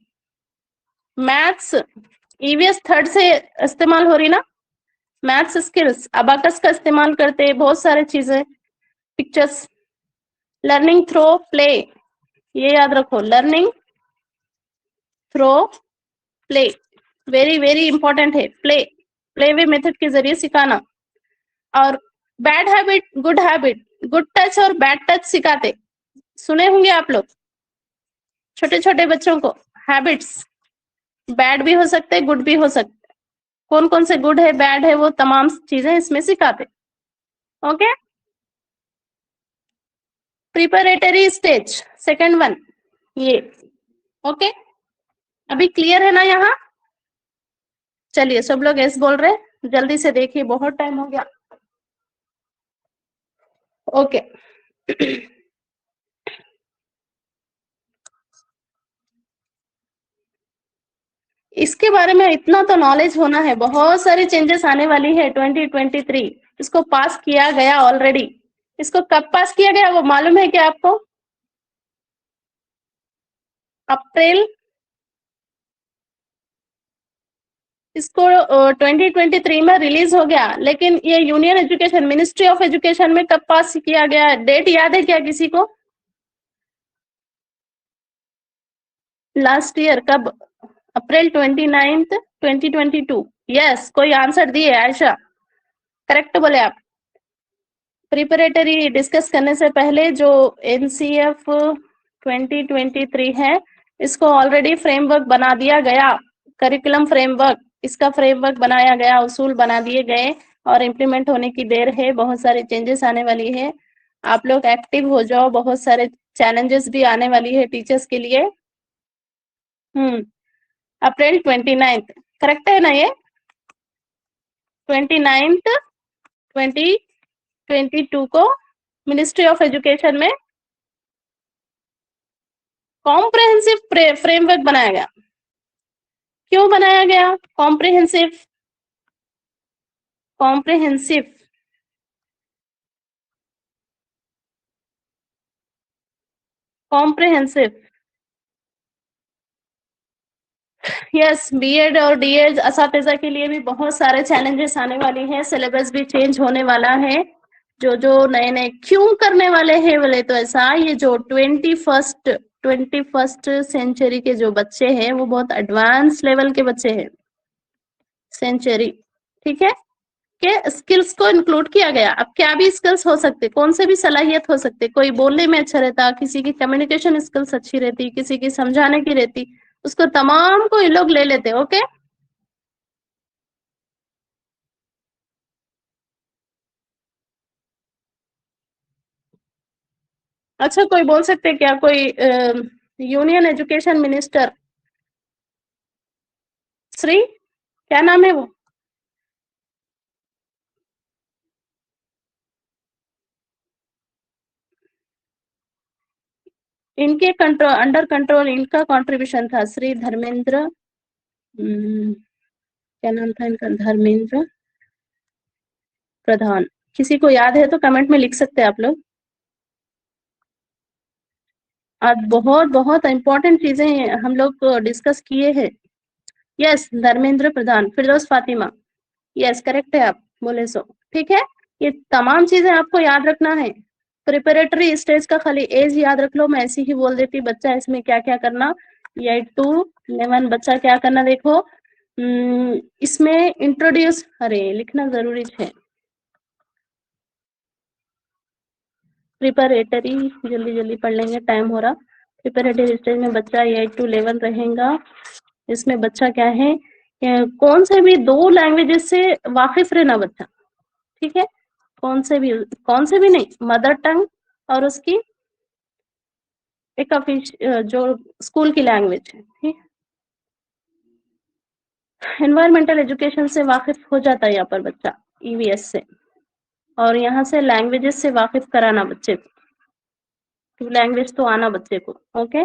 maths, EVS third से इस्तेमाल हो रही ना, मैथ्स स्किल्स, अबाकस का इस्तेमाल करते हैं, बहुत सारे चीजें, पिक्चर्स, लर्निंग थ्रो प्ले, ये याद रखो, learning through play, very very important है, प्ले, प्ले वे मेथड के जरिए सिखाना। और bad habit good habit, good touch और बैड टच सिखाते, सुने होंगे आप लोग, छोटे छोटे बच्चों को हैबिट्स, बैड भी हो सकते हैं गुड भी हो सकते, कौन कौन से गुड है बैड है वो तमाम चीजें इसमें सिखाते, okay. Preparatory stage second one ये, ओके। अभी क्लियर है ना यहाँ, चलिए सब लोग यस बोल रहे, जल्दी से देखिए बहुत टाइम हो गया, ओके। इसके बारे में इतना तो नॉलेज होना है, बहुत सारी चेंजेस आने वाली है 2023, इसको पास किया गया ऑलरेडी, इसको कब पास किया गया वो मालूम है क्या आपको, अप्रैल, इसको 2023 में रिलीज हो गया, लेकिन ये union education ministry of education में कब पास किया गया, डेट याद है क्या किसी को, लास्ट ईयर कब, अप्रैल 29 2022, यस, कोई आंसर दिए आयशा, करेक्ट बोले आप। प्रिपरेटरी डिस्कस करने से पहले जो एनसीएफ 2023 है, इसको ऑलरेडी फ्रेमवर्क बना दिया गया, करिकुलम फ्रेमवर्क, इसका फ्रेमवर्क बनाया गया, उसूल बना दिए गए और इम्प्लीमेंट होने की देर है, बहुत सारे चेंजेस आने वाली है, आप लोग एक्टिव हो जाओ, बहुत सारे चैलेंजेस भी आने वाली है टीचर्स के लिए। अप्रैल 29, करेक्ट है ना ये, 29 2022 को मिनिस्ट्री ऑफ एजुकेशन में कॉम्प्रिहेंसिव फ्रेमवर्क बनाया गया, क्यों बनाया गया comprehensive, comprehensive, comprehensive, yes, BEd और डीएड असातिज़ा के लिए भी बहुत सारे चैलेंजेस आने वाली हैं, सिलेबस भी चेंज होने वाला है, जो जो नए नए क्यों करने वाले हैं बोले तो ऐसा, ये जो 21st सेंचुरी के जो बच्चे हैं वो बहुत एडवांस लेवल के बच्चे हैं, सेंचुरी, ठीक है, के स्किल्स को इंक्लूड किया गया। अब क्या भी स्किल्स हो सकते, कौन से भी सलाहियत हो सकते, कोई बोलने में अच्छा रहता, किसी की कम्युनिकेशन स्किल्स अच्छी रहती, किसी की समझाने की रहती, उसको तमाम को ये लोग ले लेते, ओके। अच्छा कोई बोल सकते क्या, कोई यूनियन एजुकेशन मिनिस्टर श्री, क्या नाम है वो, इनके कंट्रोल अंडर कंट्रोल इनका कंट्रीब्यूशन था, श्री धर्मेंद्र, क्या नाम था इनका, धर्मेंद्र प्रधान, किसी को याद है तो कमेंट में लिख सकते हैं आप लोग। आज बहुत बहुत इंपॉर्टेंट चीजें हम लोग डिस्कस किए हैं, यस, धर्मेंद्र प्रधान, फिरदौस फातिमा, यस करेक्ट है आप बोले सो, ठीक है, ये तमाम चीजें आपको याद रखना है, प्रिपरेटरी स्टेज का खाली एज याद रख लो, मैं ऐसे ही बोल देती बच्चा इसमें क्या क्या करना, 8 to 11 बच्चा क्या करना देखो, इसमें इंट्रोड्यूस, अरे लिखना जरूरी है, प्रिपरेटरी, जल्दी जल्दी पढ़ लेंगे टाइम हो रहा, प्रिपरेटरी स्टेज में बच्चा 8 to 11 रहेगा, इसमें बच्चा क्या है, कौन से भी 2 लैंग्वेजेस से वाकिफ रहना बच्चा, ठीक है, कौन से भी नहीं, मदर टंग और उसकी एक जो स्कूल की लैंग्वेज है, ठीक। एनवायरमेंटल एजुकेशन से वाकिफ हो जाता है यहाँ पर बच्चा ईवीएस से, और यहाँ से लैंग्वेजेस से वाकिफ कराना बच्चे को, लैंग्वेज तो आना बच्चे को। ओके,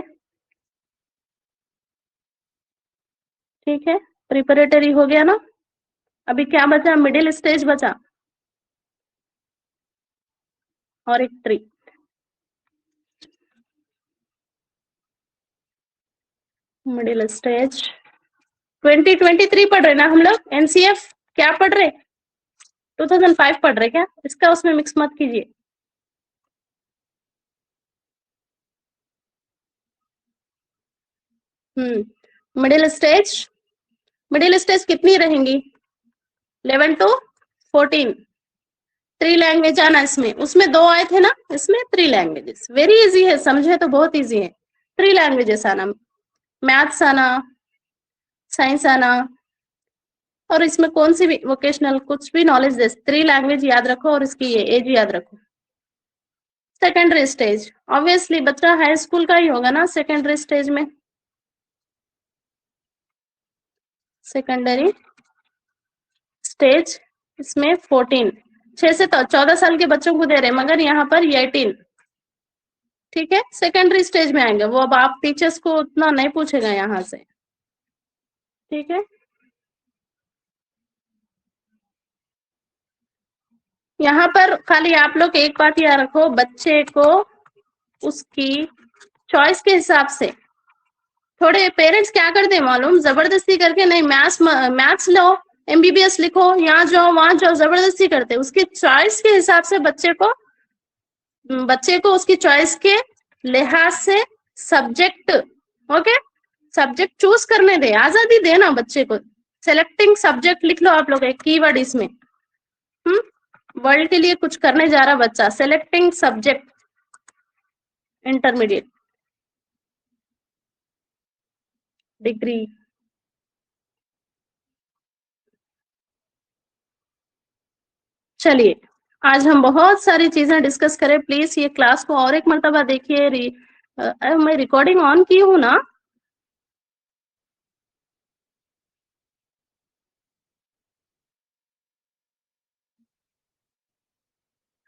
ठीक है। प्रिपरेटरी हो गया ना। अभी क्या बचा? मिडिल स्टेज बचा और एक ट्री। मिडिल स्टेज 2023 पढ़ रहे ना हम लोग। एनसीएफ क्या पढ़ रहे? 2005 पढ़ रहे क्या? इसका उसमें मिक्स मत कीजिए। मिडिल स्टेज, मिडिल स्टेज कितनी रहेंगी? 11 to 14। 3 लैंग्वेज आना इसमें, उसमें 2 आए थे ना, इसमें 3 लैंग्वेजेस। वेरी इजी है, समझे तो बहुत इजी है। 3 लैंग्वेजेस आना, मैथ्स आना, साइंस आना, और इसमें कौन सी भी वोकेशनल कुछ भी नॉलेज दे। 3 लैंग्वेज याद रखो और इसकी ये एज याद रखो। सेकेंडरी स्टेज ऑब्वियसली बच्चा हाई स्कूल का ही होगा ना सेकेंडरी स्टेज में। सेकेंडरी स्टेज इसमें 14, 6 से तो 14 साल के बच्चों को दे रहे, मगर यहाँ पर 18, ठीक है। सेकेंडरी स्टेज में आएंगे वो, अब आप टीचर्स को उतना नहीं पूछेगा यहाँ से, ठीक है। यहाँ पर खाली आप लोग एक बात याद रखो, बच्चे को उसकी चॉइस के हिसाब से, थोड़े पेरेंट्स क्या करते हैं मालूम, जबरदस्ती करके नहीं, मैथ्स लो, एमबीबीएस लिखो, यहाँ जाओ वहां जाओ, जबरदस्ती करते। उसकी चॉइस के हिसाब से बच्चे को उसकी चॉइस के लिहाज से सब्जेक्ट, ओके, सब्जेक्ट चूज करने दे, आजादी देना बच्चे को। सेलेक्टिंग सब्जेक्ट लिख लो आप लोग एक कीवर्ड इसमें। वर्ल्ड के लिए कुछ करने जा रहा बच्चा, सेलेक्टिंग सब्जेक्ट इंटरमीडिएट डिग्री। चलिए, आज हम बहुत सारी चीजें डिस्कस करें। प्लीज ये क्लास को और एक मर्तबा देखिए। मैं रिकॉर्डिंग ऑन की हूँ ना?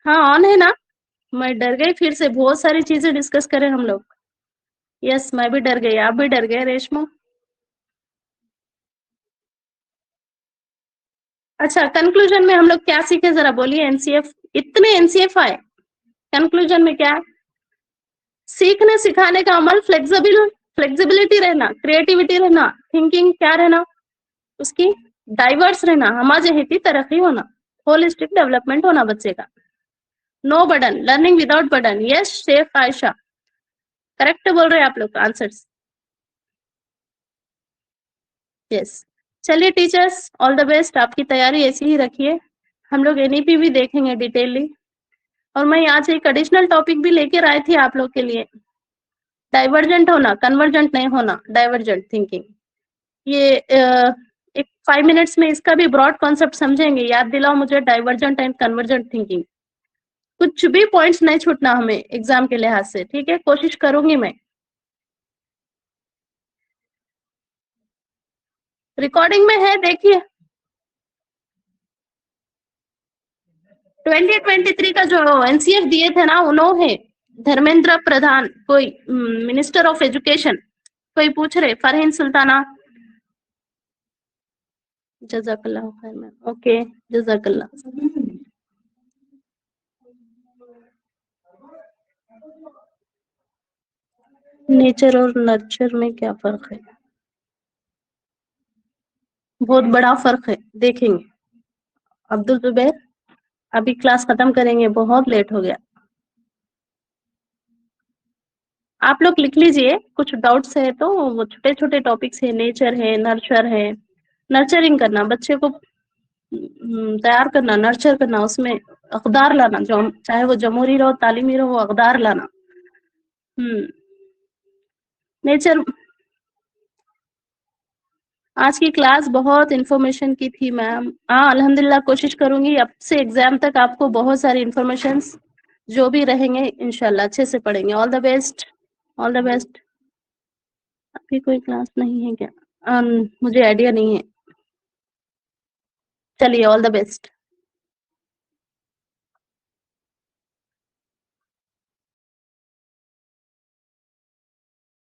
हाँ ऑन है ना? मैं डर गई, फिर से बहुत सारी चीजें डिस्कस करें हम लोग। यस, मैं भी डर गई, आप भी डर गए रेशमा। अच्छा, कंक्लूजन में हम लोग क्या सीखे जरा बोलिए। एनसीएफ, इतने एनसीएफ आए, कंक्लूजन में क्या? सीखने सिखाने का अमल, फ्लेक्सिबिलिटी रहना, क्रिएटिविटी रहना, थिंकिंग क्या रहना उसकी, डाइवर्स रहना, हमाजहती तरक्की होना, होलिस्टिक डेवलपमेंट होना बच्चे का, no burden, learning without burden. Yes शेफ आयशा, करेक्ट बोल रहे हैं आप लोग आंसर्स। यस, चलिए टीचर्स, ऑल द बेस्ट, आपकी तैयारी ऐसी ही रखिए। हम लोग एनईपी भी देखेंगे डिटेलली, और मैं आज एक एडिशनल टॉपिक भी लेकर आई थी आप लोग के लिए, डाइवर्जेंट होना, कन्वर्जेंट नहीं होना, डाइवर्जेंट थिंकिंग। ये एक 5 मिनट्स में इसका भी ब्रॉड कॉन्सेप्ट समझेंगे। याद दिलाओ मुझे डाइवर्जेंट एंड कन्वर्जेंट थिंकिंग। कुछ भी पॉइंट्स नहीं छूटना हमें एग्जाम के लिहाज से, ठीक है, कोशिश करूंगी मैं। रिकॉर्डिंग में है, देखिए। 2023 का जो एनसीएफ दिए थे ना, उन्होंने धर्मेंद्र प्रधान, कोई मिनिस्टर ऑफ एजुकेशन, कोई पूछ रहे, फरहीन सुल्ताना। जजाकल्लाह खैर मैम, ओके, जजाकल्लाह। नेचर और नर्चर में क्या फर्क है? बहुत बड़ा फर्क है, देखेंगे। अब्दुल जुबैर, अभी क्लास खत्म करेंगे, बहुत लेट हो गया। आप लोग लिख लीजिए, कुछ डाउट्स है तो। वो छोटे छोटे टॉपिक्स है, नेचर है, नर्चर है। नर्चरिंग करना, बच्चे को तैयार करना, नर्चर करना, उसमें अकदार लाना, जो चाहे वो जमहूरी रहो तालीमी रहो, वो अकदार लाना। नेचर। आज की क्लास बहुत इंफॉर्मेशन की थी मैम। हाँ अल्हम्दुलिल्लाह, कोशिश करूंगी अब से एग्जाम तक आपको बहुत सारी इंफॉर्मेशन जो भी रहेंगे इंशाल्लाह अच्छे से पढ़ेंगे। All the best. All the best. अभी कोई क्लास नहीं है क्या? मुझे आइडिया नहीं है। चलिए ऑल द बेस्ट।